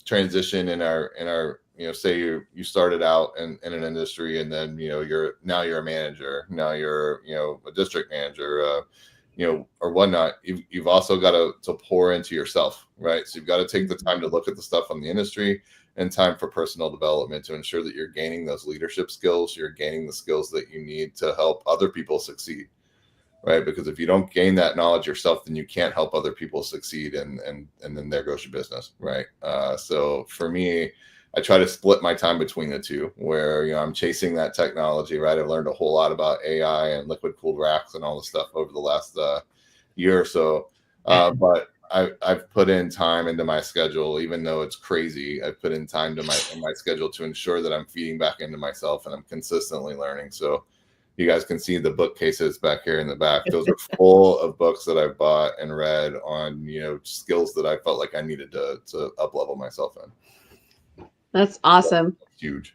transition in our, say you started out in an industry, and then, you're a manager, now you're, a district manager, or whatnot, you've also got to pour into yourself, right? So you've got to take the time to look at the stuff on the industry and time for personal development to ensure that you're gaining those leadership skills, you're gaining the skills that you need to help other people succeed, right? Because if you don't gain that knowledge yourself, then you can't help other people succeed, and then there goes your business, right? So for me, I try to split my time between the two, where, I'm chasing that technology, right? I've learned a whole lot about AI and liquid cooled racks and all the stuff over the last year or so. But I've put in time into my schedule, even though it's crazy. I've put in time in my schedule to ensure that I'm feeding back into myself and I'm consistently learning. So you guys can see the bookcases back here in the back. Those are full of books that I've bought and read on, skills that I felt like I needed to up level myself in. That's awesome. Huge.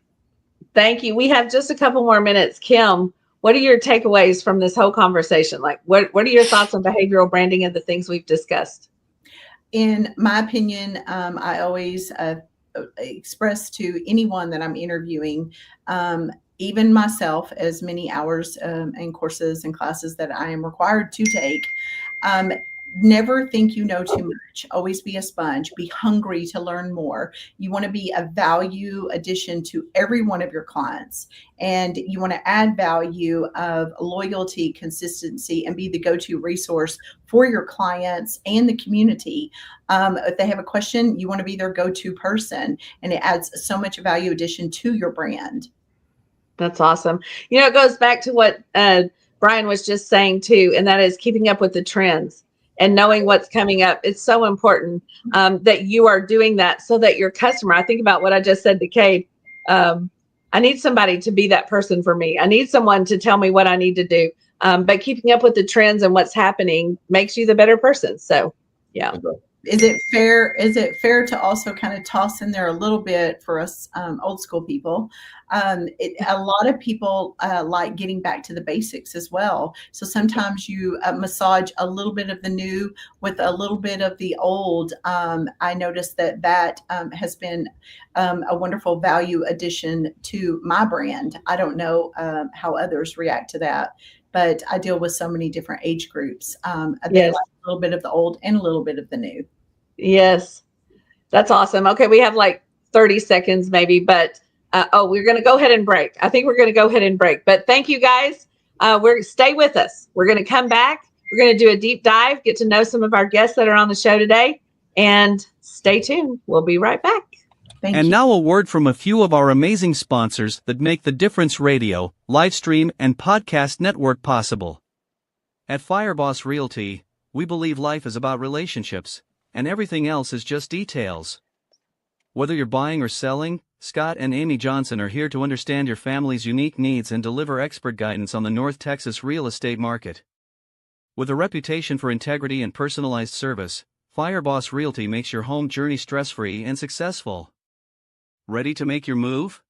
Thank you. We have just a couple more minutes. Kim, what are your takeaways from this whole conversation? Like, what are your thoughts on behavioral branding and the things we've discussed? In my opinion, I always express to anyone that I'm interviewing, even myself, as many hours and courses and classes that I am required to take, never think you know too much. Always be a sponge. Be hungry to learn more. You want to be a value addition to every one of your clients. And you want to add value of loyalty, consistency, and be the go-to resource for your clients and the community. If they have a question, you want to be their go-to person. And it adds so much value addition to your brand. That's awesome. It goes back to what Brian was just saying too, and that is keeping up with the trends and knowing what's coming up. It's so important that you are doing that so that your customer, I think about what I just said to Cade, I need somebody to be that person for me. I need someone to tell me what I need to do. But keeping up with the trends and what's happening makes you the better person. So, yeah. is it fair? Is it fair to also kind of toss in there a little bit for us old school people? A lot of people like getting back to the basics as well. So sometimes you massage a little bit of the new with a little bit of the old. I noticed that has been a wonderful value addition to my brand. I don't know how others react to that, but I deal with so many different age groups. They like a little bit of the old and a little bit of the new. Yes, that's awesome. Okay, we have like 30 seconds maybe, but we're going to go ahead and break. I think we're going to go ahead and break. But thank you guys. Stay with us. We're going to come back. We're going to do a deep dive, get to know some of our guests that are on the show today, and stay tuned. We'll be right back. And now a word from a few of our amazing sponsors that make the Difference Radio, live stream, and podcast network possible. At Fireboss Realty, we believe life is about relationships, and everything else is just details. Whether you're buying or selling, Scott and Amy Johnson are here to understand your family's unique needs and deliver expert guidance on the North Texas real estate market. With a reputation for integrity and personalized service, Fireboss Realty makes your home journey stress-free and successful. Ready to make your move?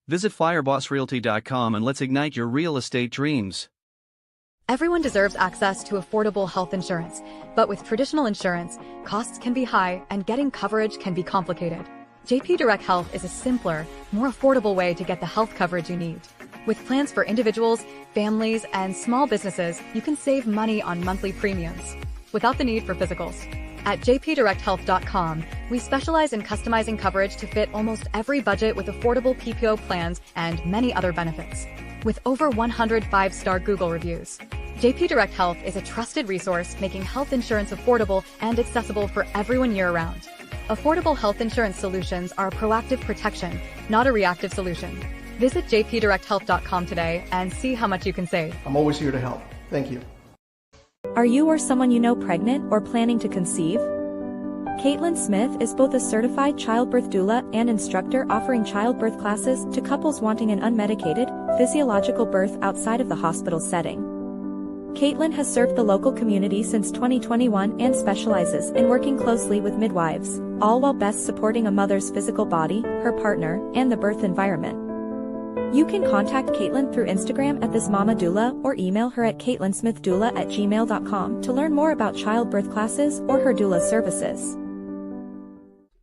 Visit firebossrealty.com and let's ignite your real estate dreams. Everyone deserves access to affordable health insurance, but with traditional insurance, costs can be high and getting coverage can be complicated. JP Direct Health is a simpler, more affordable way to get the health coverage you need. With plans for individuals, families, and small businesses, you can save money on monthly premiums without the need for physicals. At jpdirecthealth.com, we specialize in customizing coverage to fit almost every budget with affordable PPO plans and many other benefits. With over 100 5-star Google reviews, JP Direct Health is a trusted resource making health insurance affordable and accessible for everyone year-round. Affordable health insurance solutions are a proactive protection, not a reactive solution. Visit jpdirecthealth.com today and see how much you can save. I'm always here to help. Thank you. Are you or someone you know pregnant or planning to conceive? Caitlin Smith is both a certified childbirth doula and instructor offering childbirth classes to couples wanting an unmedicated, physiological birth outside of the hospital setting. Caitlin has served the local community since 2021 and specializes in working closely with midwives, all while best supporting a mother's physical body, her partner, and the birth environment. You can contact Caitlin through Instagram at thismamadoula or email her at caitlinsmithdoula@gmail.com to learn more about childbirth classes or her doula services.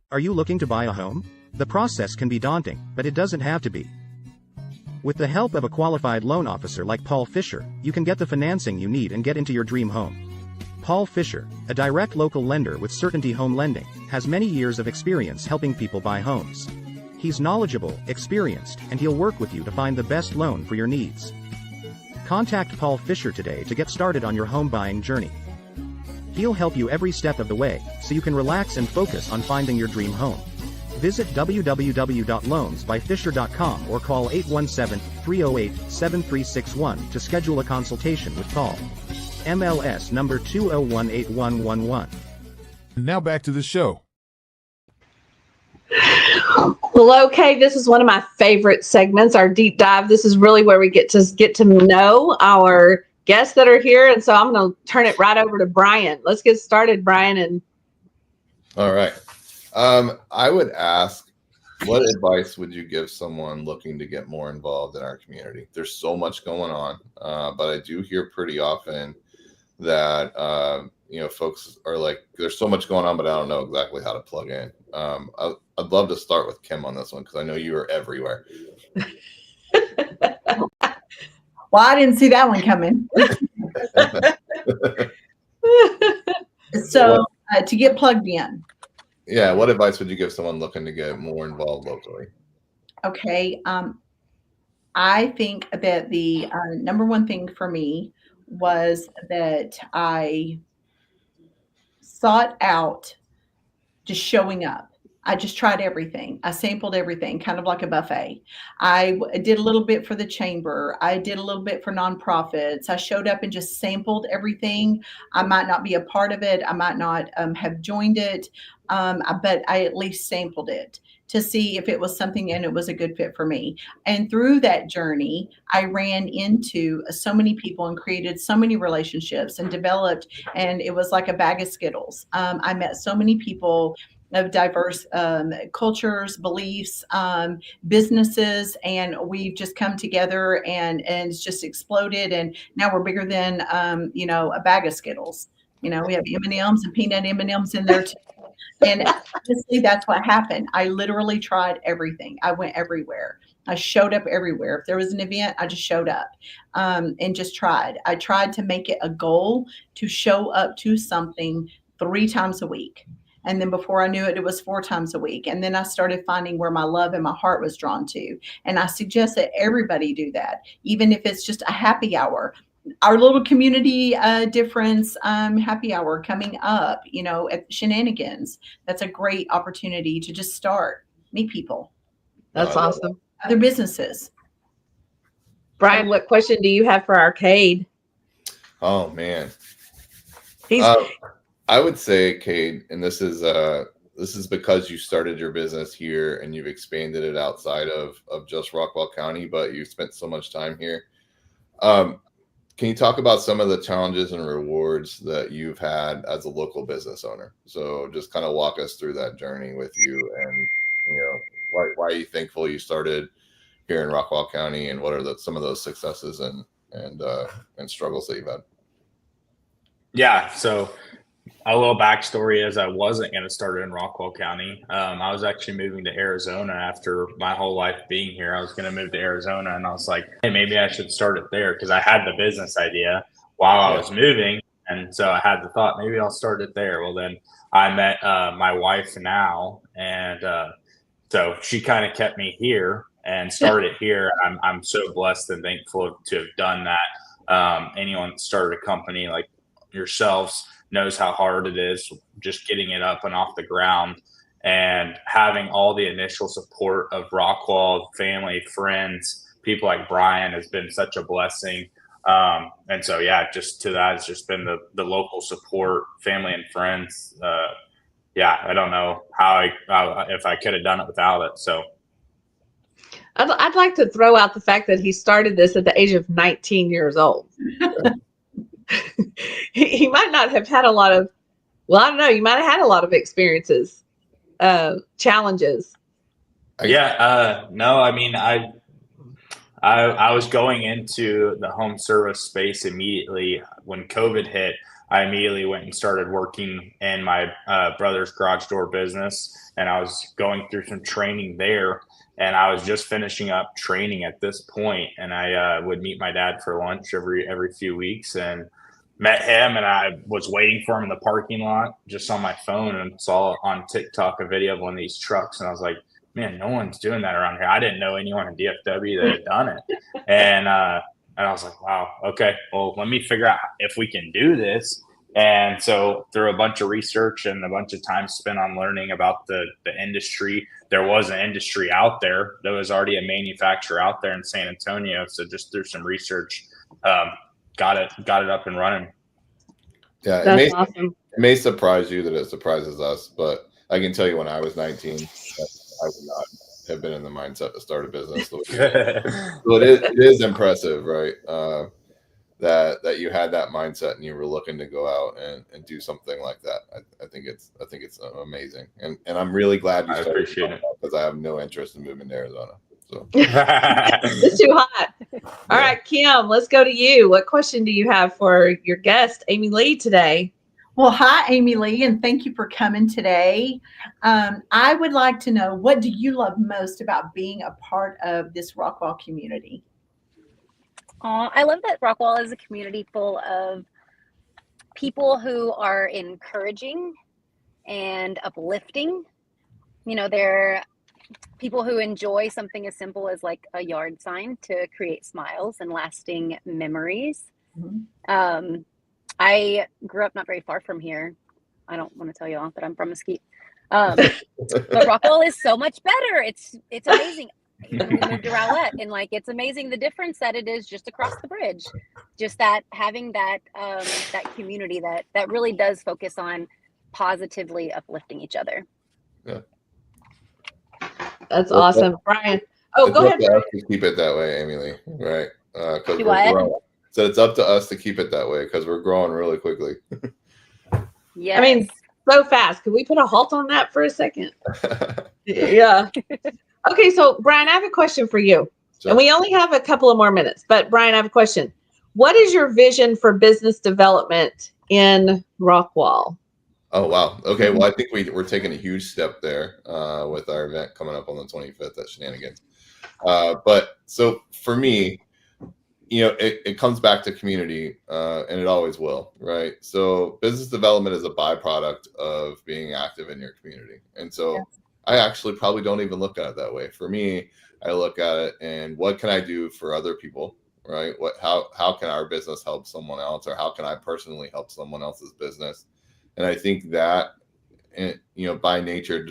Are you looking to buy a home? The process can be daunting, but it doesn't have to be. With the help of a qualified loan officer like Paul Fisher, you can get the financing you need and get into your dream home. Paul Fisher, a direct local lender with Certainty Home Lending, has many years of experience helping people buy homes. He's knowledgeable, experienced, and he'll work with you to find the best loan for your needs. Contact Paul Fisher today to get started on your home buying journey. He'll help you every step of the way, so you can relax and focus on finding your dream home. Visit www.loansbyfisher.com or call 817-308-7361 to schedule a consultation with Paul. MLS number 2018111. Now back to the show. Well, okay, this is one of my favorite segments, our deep dive. This is really where we get to know our guests that are here. And so I'm going to turn it right over to Brian. Let's get started, Brian. All right. I would ask, what advice would you give someone looking to get more involved in our community? There's so much going on, but I do hear pretty often that, folks are like, there's so much going on, but I don't know exactly how to plug in. I'd love to start with Kim on this one, because I know you are everywhere. Well, I didn't see that one coming. So to get plugged in. Yeah. What advice would you give someone looking to get more involved locally? Okay. I think that the number one thing for me was that I sought out just showing up. I just tried everything. I sampled everything, kind of like a buffet. I did a little bit for the chamber. I did a little bit for nonprofits. I showed up and just sampled everything. I might not be a part of it. I might not have joined it, but I at least sampled it. to see if it was something and it was a good fit for me. And through that journey, I ran into so many people and created so many relationships and developed, and it was like a bag of Skittles. I met so many people of diverse cultures, beliefs, businesses, and we've just come together and it's just exploded. And now we're bigger than, a bag of Skittles. We have M&Ms and peanut M&Ms in there too. And honestly, that's what happened. I literally tried everything. I went everywhere. I showed up everywhere. If there was an event, I just showed up and just tried. I tried to make it a goal to show up to something 3 times a week. And then before I knew it, it was 4 times a week. And then I started finding where my love and my heart was drawn to. And I suggest that everybody do that, even if it's just a happy hour. Our little community difference happy hour coming up, at Shenanigans. That's a great opportunity to just start, meet people. That's awesome. Other businesses. Brian, what question do you have for our Cade? Oh man. I would say, Cade, and this is because you started your business here and you've expanded it outside of just Rockwall County, but you spent so much time here. Can you talk about some of the challenges and rewards that you've had as a local business owner? So just kind of walk us through that journey with you, and why are you thankful you started here in Rockwall County, and what are some of those successes and struggles that you've had? Yeah, so a little backstory is I wasn't going to start in Rockwall County. I was actually moving to Arizona after my whole life being here. I was going to move to Arizona, and I was like, hey, maybe I should start it there, because I had the business idea while I was moving. And so I had the thought, maybe I'll start it there. Well, then I met my wife now, and so she kind of kept me here and started here. I'm so blessed and thankful to have done that. Anyone that started a company like yourselves knows how hard it is just getting it up and off the ground, and having all the initial support of Rockwall, family, friends, people like Brian has been such a blessing. And so, just to that, it's just been the local support, family and friends. I don't know if I could have done it without it. So I'd like to throw out the fact that he started this at the age of 19 years old. He might not have had a lot of, I don't know, you might have had a lot of experiences, challenges. No, I mean, I was going into the home service space immediately. When COVID hit, I immediately went and started working in my brother's garage door business, and I was going through some training there. And I was just finishing up training at this point, and I would meet my dad for lunch every few weeks, and met him. And I was waiting for him in the parking lot, just on my phone, and saw on TikTok a video of one of these trucks, and I was like, man, no one's doing that around here. I didn't know anyone in DFW that had done it, and I was like, wow, okay, well, let me figure out if we can do this. And so through a bunch of research and a bunch of time spent on learning about the industry, there was an industry out there. There was already a manufacturer out there in San Antonio. So just through some research, got it up and running. Yeah, that's awesome. It may surprise you that it surprises us, but I can tell you when I was 19, I would not have been in the mindset to start a business. So it is impressive, right? That you had that mindset and you were looking to go out and do something like that. I think it's amazing, and I'm really glad you started. I appreciate it, because I have no interest in moving to Arizona. So it's too hot. All right, Kim, let's go to you. What question do you have for your guest, Amy Lee, today? Well, hi, Amy Lee, and thank you for coming today. I would like to know, what do you love most about being a part of this Rockwall community? I love that Rockwall is a community full of people who are encouraging and uplifting. They're people who enjoy something as simple as like a yard sign to create smiles and lasting memories. Mm-hmm. I grew up not very far from here. I don't want to tell you all that I'm from Mesquite. But Rockwall is so much better. It's amazing. We moved to Rowlett, and it's amazing the difference that it is just across the bridge. Just that having that community that really does focus on positively uplifting each other. Yeah. That's awesome. Brian. Oh, go ahead. Brian. To keep it that way, Amy Lee, right? Because we're growing. So it's up to us to keep it that way because we're growing really quickly. Yeah. I mean, so fast. Could we put a halt on that for a second? Yeah. Okay, so Brian, I have a question for you. Sure. And we only have a couple of more minutes, but Brian, I have a question. What is your vision for business development in Rockwall? Oh, wow. Okay. Well, I think we're taking a huge step there with our event coming up on the 25th at Shenanigans. But so for me, it comes back to community and it always will, right? So business development is a byproduct of being active in your community. And so I actually probably don't even look at it that way. For me, I look at it and what can I do for other people, right? How can our business help someone else, or how can I personally help someone else's business? And I think that, by nature,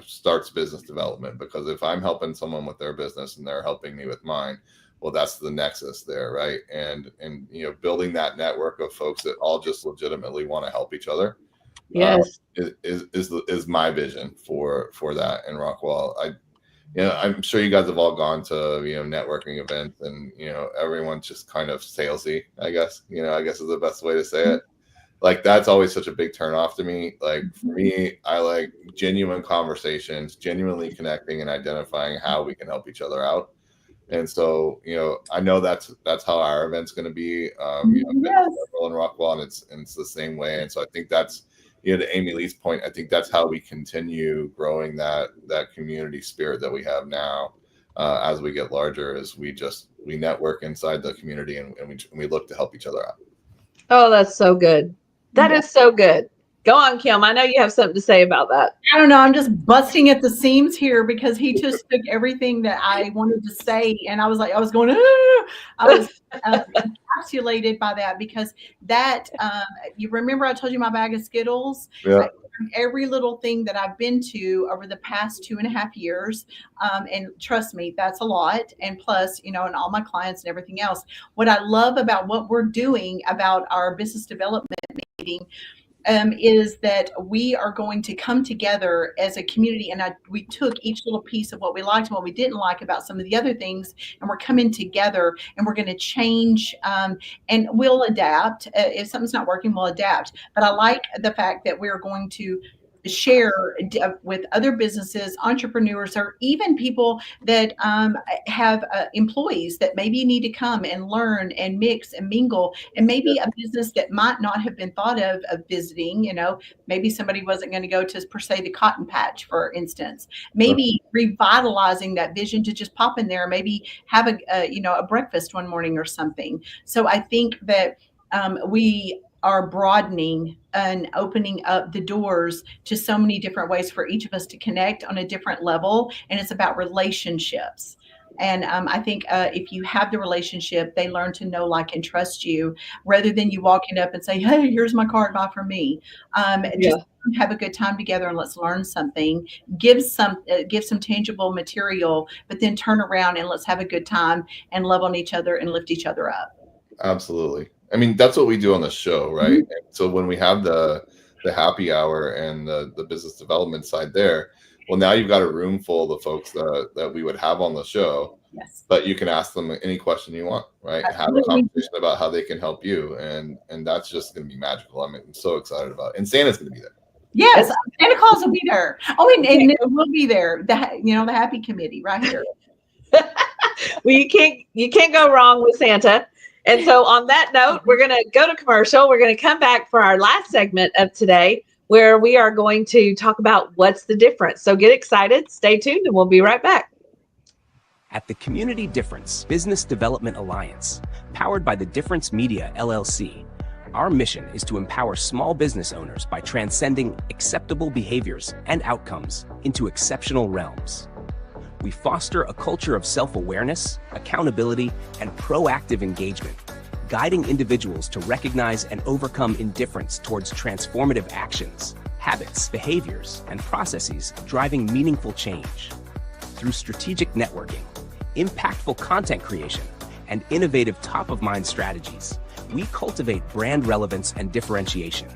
starts business development, because if I'm helping someone with their business and they're helping me with mine, well, that's the nexus there, right? And building that network of folks that all just legitimately want to help each other. Yes, is my vision for that in Rockwall. I'm sure you guys have all gone to networking events, and everyone's just kind of salesy. I guess is the best way to say it. Like, that's always such a big turnoff to me. Like, for me, I like genuine conversations, genuinely connecting and identifying how we can help each other out. And so, I know that's how our event's going to be. In Rockwall, and it's the same way. And so I think that's, to Amy Lee's point, I think that's how we continue growing that community spirit that we have now as we get larger. Is we network inside the community and we look to help each other out. Oh, that's so good. That is so good. Go on, Kim. I know you have something to say about that. I don't know. I'm just busting at the seams here because he just took everything that I wanted to say. And I was going, I was encapsulated by that, because that, you remember I told you my bag of Skittles? Yeah. Every little thing that I've been to over the past 2.5 years. And trust me, that's a lot. And plus, and all my clients and everything else. What I love about what we're doing about our business development meeting is that we are going to come together as a community, and we took each little piece of what we liked and what we didn't like about some of the other things, and we're coming together and we're going to change, and we'll adapt. If something's not working, we'll adapt. But I like the fact that we're going to share with other businesses, entrepreneurs, or even people that have employees that maybe need to come and learn and mix and mingle, and maybe a business that might not have been thought of visiting. Maybe somebody wasn't going to go to, per se, the cotton patch, for instance. Maybe revitalizing that vision to just pop in there, maybe have a breakfast one morning or something. So I think that we are broadening and opening up the doors to so many different ways for each of us to connect on a different level. And it's about relationships. And I think if you have the relationship, they learn to know, like, and trust you, rather than you walking up and say, hey, here's my card, buy from me. Just have a good time together and let's learn something, give some tangible material, but then turn around and let's have a good time and love on each other and lift each other up. Absolutely. I mean, that's what we do on the show, right? Mm-hmm. And so when we have the happy hour and the business development side there, well, now you've got a room full of the folks that we would have on the show. Yes. But you can ask them any question you want, right? Absolutely. Have a conversation about how they can help you, and that's just going to be magical. I'm so excited about it. And Santa's going to be there. Yes, Santa Claus will be there. Oh, and we'll be there. The happy committee right here. Well, you can't go wrong with Santa. And so on that note, we're going to go to commercial. We're going to come back for our last segment of today, where we are going to talk about what's the difference. So get excited, stay tuned, and we'll be right back. At the Community Difference Business Development Alliance, powered by the Difference Media, LLC, our mission is to empower small business owners by transcending acceptable behaviors and outcomes into exceptional realms. We foster a culture of self-awareness, accountability, and proactive engagement, guiding individuals to recognize and overcome indifference towards transformative actions, habits, behaviors, and processes driving meaningful change. Through strategic networking, impactful content creation, and innovative top-of-mind strategies, we cultivate brand relevance and differentiation,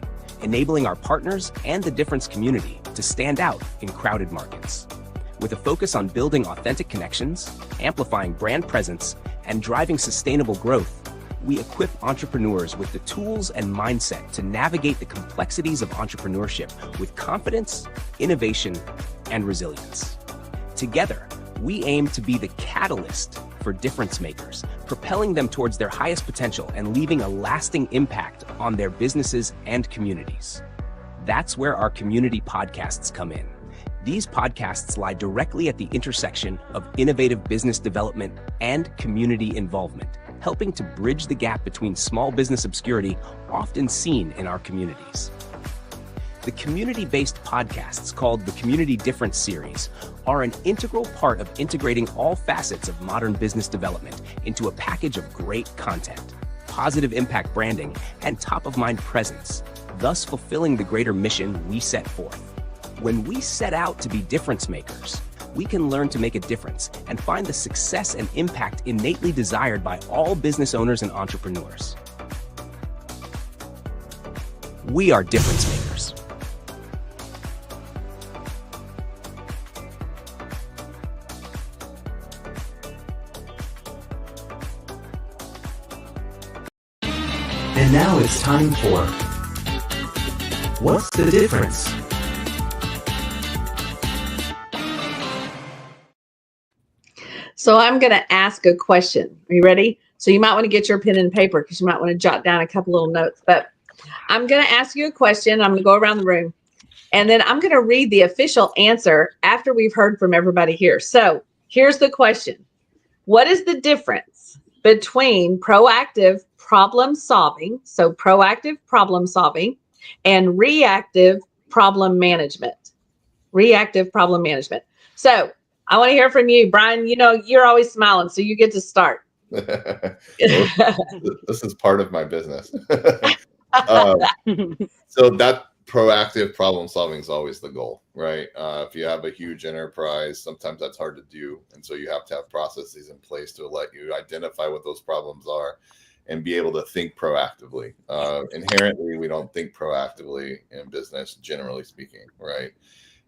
enabling our partners and the Difference community to stand out in crowded markets. With a focus on building authentic connections, amplifying brand presence, and driving sustainable growth, we equip entrepreneurs with the tools and mindset to navigate the complexities of entrepreneurship with confidence, innovation, and resilience. Together, we aim to be the catalyst for difference makers, propelling them towards their highest potential and leaving a lasting impact on their businesses and communities. That's where our community podcasts come in. These podcasts lie directly at the intersection of innovative business development and community involvement, helping to bridge the gap between small business obscurity often seen in our communities. The community-based podcasts called the Community Difference Series are an integral part of integrating all facets of modern business development into a package of great content, positive impact branding, and top-of-mind presence, thus fulfilling the greater mission we set forth. When we set out to be difference makers, we can learn to make a difference and find the success and impact innately desired by all business owners and entrepreneurs. We are difference makers. And now it's time for What's the Difference? So I'm going to ask a question. Are you ready? So you might want to get your pen and paper because you might want to jot down a couple little notes. But I'm going to ask you a question. I'm going to go around the room. And then I'm going to read the official answer after we've heard from everybody here. So here's the question. What is the difference between proactive problem solving, so proactive problem solving, and reactive problem management? Reactive problem management. So I want to hear from you, Brian. You know, you're always smiling, so you get to start. This is part of my business. So that proactive problem solving is always the goal, right? If you have a huge enterprise, sometimes that's hard to do. And so you have to have processes in place to let you identify what those problems are and be able to think proactively. Inherently, we don't think proactively in business, generally speaking, right?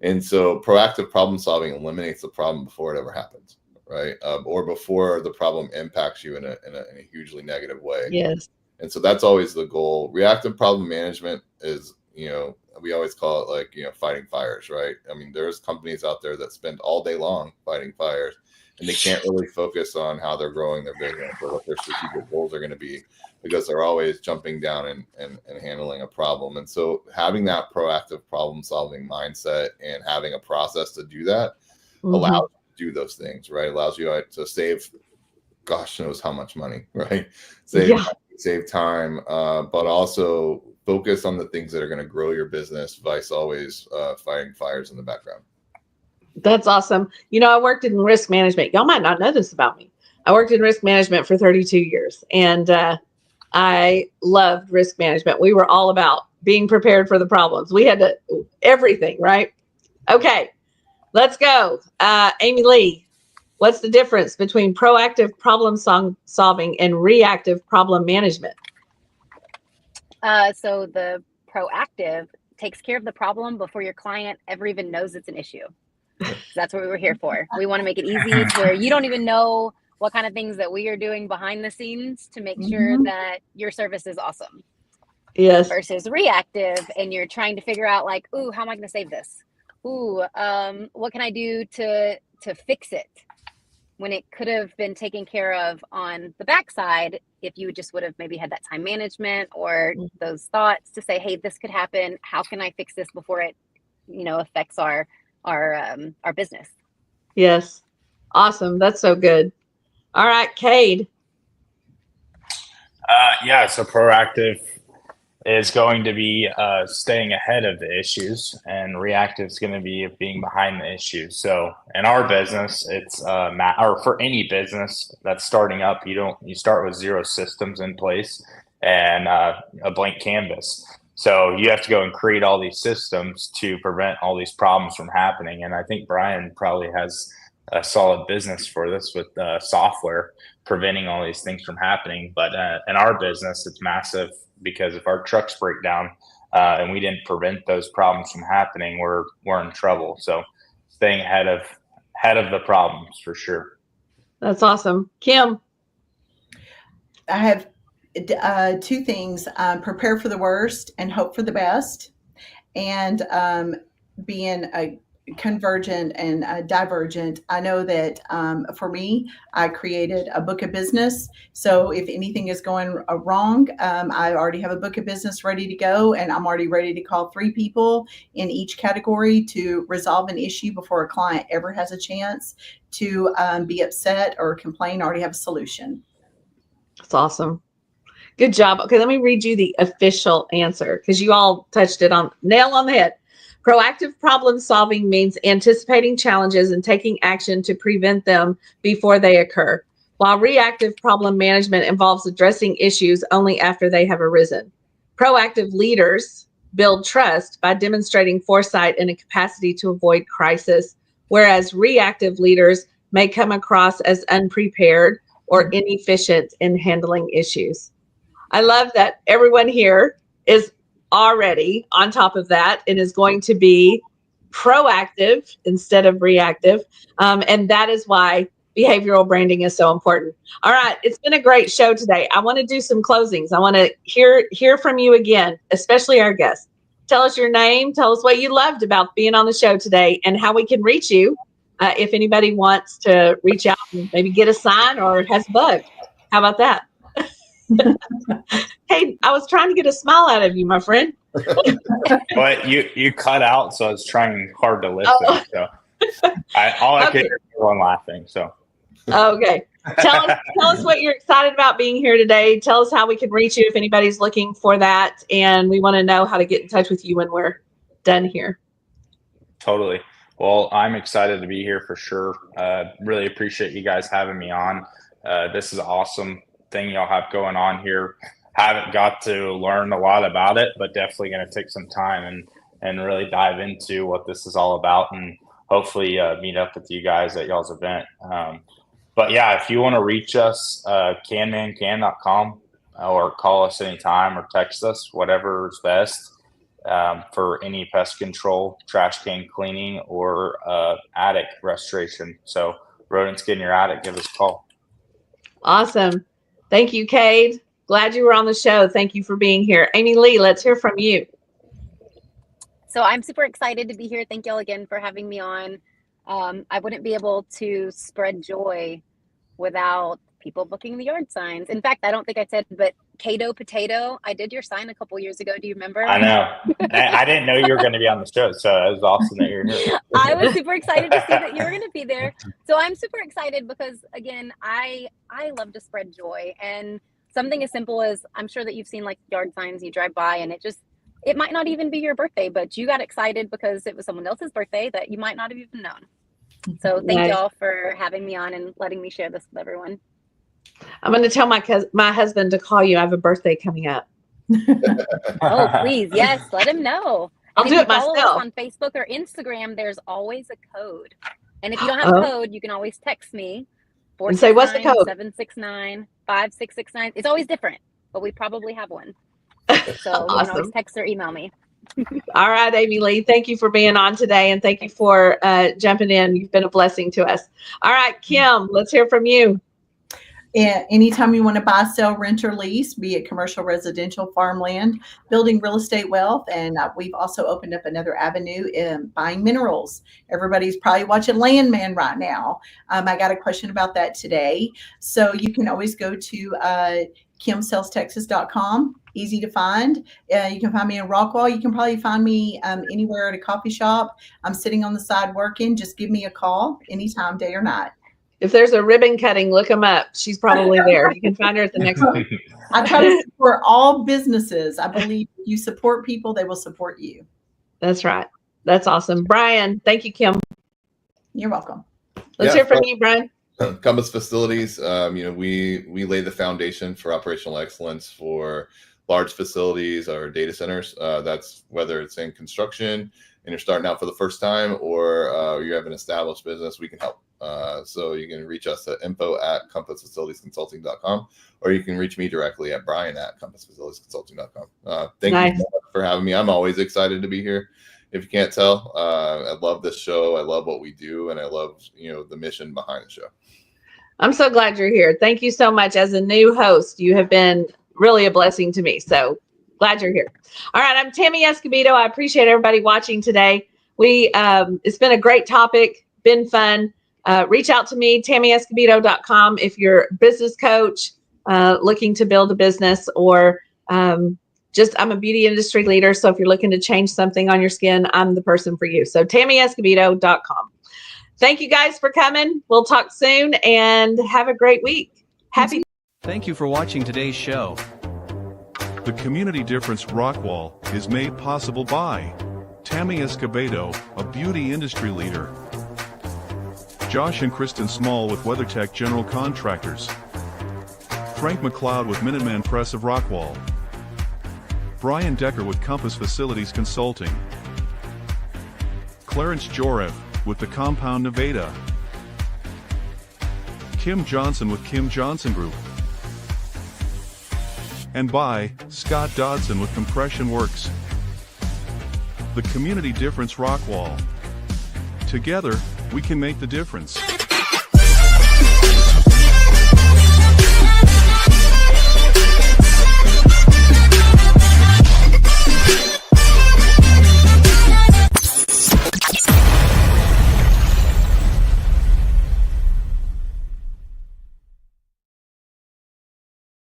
And so proactive problem solving eliminates the problem before it ever happens, right? Or before the problem impacts you in a hugely negative way. Yes. And so that's always the goal. Reactive problem management is, you know, we always call it like, you know, fighting fires, right? I mean, there's companies out there that spend all day long fighting fires and they can't really focus on how they're growing their business or what their strategic goals are going to be because they're always jumping down and handling a problem. And so having that proactive problem solving mindset and having a process to do that allows you to do those things, right? Allows you to save, gosh knows how much money, right? Save time, but also focus on the things that are going to grow your business, vice always fighting fires in the background. That's awesome. You know, I worked in risk management. Y'all might not know this about me. I worked in risk management for 32 years, and I loved risk management. We were all about being prepared for the problems. We had to everything, right? Okay, let's go. Amy Lee, what's the difference between proactive problem solving and reactive problem management? So the proactive takes care of the problem before your client ever even knows it's an issue. That's what we were here for. We want to make it easy to where you don't even know what kind of things that we are doing behind the scenes to make sure that your service is awesome. Yes. Versus reactive, and you're trying to figure out like, ooh, how am I going to save this? Ooh, what can I do to fix it? When it could have been taken care of on the backside if you just would have maybe had that time management or those thoughts to say, hey, this could happen. How can I fix this before it, you know, affects our business? Yes. Awesome. That's so good. All right, Cade. So proactive is going to be staying ahead of the issues, and reactive is going to be being behind the issues. So in our business, it's or for any business that's starting up, you start with 0 systems in place and a blank canvas. So you have to go and create all these systems to prevent all these problems from happening. And I think Brian probably has a solid business for this with software preventing all these things from happening. But in our business, it's massive because if our trucks break down and we didn't prevent those problems from happening, we're in trouble. So staying ahead of ahead of the problems for sure. That's awesome. Kim? I have two things: prepare for the worst and hope for the best, and being a convergent and divergent. I know that for me, I created a book of business. So if anything is going wrong, I already have a book of business ready to go, and I'm already ready to call 3 people in each category to resolve an issue before a client ever has a chance to be upset or complain. I already have a solution. That's awesome. Good job. Okay, let me read you the official answer because you all touched it on nail on the head. Proactive problem solving means anticipating challenges and taking action to prevent them before they occur, while reactive problem management involves addressing issues only after they have arisen. Proactive leaders build trust by demonstrating foresight and a capacity to avoid crisis, whereas reactive leaders may come across as unprepared or inefficient in handling issues. I love that everyone here is already on top of that and is going to be proactive instead of reactive. And that is why behavioral branding is so important. All right. It's been a great show today. I want to do some closings. I want to hear from you again, especially our guests. Tell us your name. Tell us what you loved about being on the show today and how we can reach you if anybody wants to reach out and maybe get a sign or has a bug. How about that? Hey, I was trying to get a smile out of you, my friend. But you cut out, so I was trying hard to listen. Oh. So I could hear everyone laughing. So okay, tell us what you're excited about being here today. Tell us how we can reach you if anybody's looking for that, and we want to know how to get in touch with you when we're done here. Totally. Well, I'm excited to be here for sure. Really appreciate you guys having me on. This is an awesome thing y'all have going on here. Haven't got to learn a lot about it, but definitely going to take some time and really dive into what this is all about, and hopefully meet up with you guys at y'all's event. But yeah, if you want to reach us, CanMan.com, or call us anytime or text us, whatever is best for any pest control, trash can cleaning, or attic restoration. So rodents get in your attic, give us a call. Awesome. Thank you, Cade. Glad you were on the show. Thank you for being here. Amy Lee, let's hear from you. So I'm super excited to be here. Thank y'all again for having me on. I wouldn't be able to spread joy without people booking the yard signs. In fact, I don't think I said, but Cato Potato, I did your sign a couple years ago. Do you remember? I know. I didn't know you were going to be on the show, so it was awesome that you're here. I was super excited to see that you were going to be there. So I'm super excited because, again, I love to spread joy. And something as simple as, I'm sure that you've seen like yard signs, you drive by and it might not even be your birthday, but you got excited because it was someone else's birthday that you might not have even known. So thank y'all for having me on and letting me share this with everyone. I'm going to tell my husband to call you. I have a birthday coming up. Oh, please. Yes. Let him know. I'll do it follow myself. us on Facebook or Instagram, there's always a code. And if you don't have a code, you can always text me. And say, what's the code? 769-5669. It's always different, but we probably have one. So Awesome. you can always text or email me. All right, Amy Lee, thank you for being on today, and thank you for jumping in. You've been a blessing to us. All right, Kim, let's hear from you. Anytime you want to buy, sell, rent, or lease, be it commercial, residential, farmland, building real estate wealth. And we've also opened up another avenue in buying minerals. Everybody's probably watching Landman right now. I got a question about that today. So you can always go to kimsellstexas.com. Easy to find. You can find me in Rockwall. You can probably find me anywhere at a coffee shop. I'm sitting on the side working. Just give me a call anytime, day or night. If there's a ribbon cutting, look them up. She's probably there. You can find her at the next one. I try to support all businesses. I believe if you support people, they will support you. That's right. That's awesome. Brian, thank you, Kim. You're welcome. Let's hear from you, Brian. Compass Facilities, we lay the foundation for operational excellence for large facilities or data centers. That's whether it's in construction and you're starting out for the first time, or you have an established business, we can help. So you can reach us at info@compassfacilitiesconsulting.com, or you can reach me directly at brian@compassfacilitiesconsulting.com. Thank you so much for having me. I'm always excited to be here. if you can't tell, I love this show. I love what we do, and I love, the mission behind the show. I'm so glad you're here. Thank you so much. As a new host, you have been really a blessing to me. So glad you're here. All right, I'm Tammy Escobedo. I appreciate everybody watching today. It's been a great topic, been fun. Reach out to me, TammyEscobedo.com, if you're a business coach looking to build a business, or I'm a beauty industry leader. So if you're looking to change something on your skin, I'm the person for you. So TammyEscobedo.com. Thank you guys for coming. We'll talk soon, and have a great week. Thank you for watching today's show. The Community Difference Rockwall is made possible by Tammy Escobedo, a beauty industry leader. Josh and Kristen Small with WeatherTech General Contractors. Frank McLeod with Minuteman Press of Rockwall. Brian Decker with Compass Facilities Consulting. Clarence Jorev with the Compound Nevada. Kim Johnson with Kim Johnson Group. And by Scott Dodson with Compression Works. The Community Difference Rockwall. Together, we can make the difference.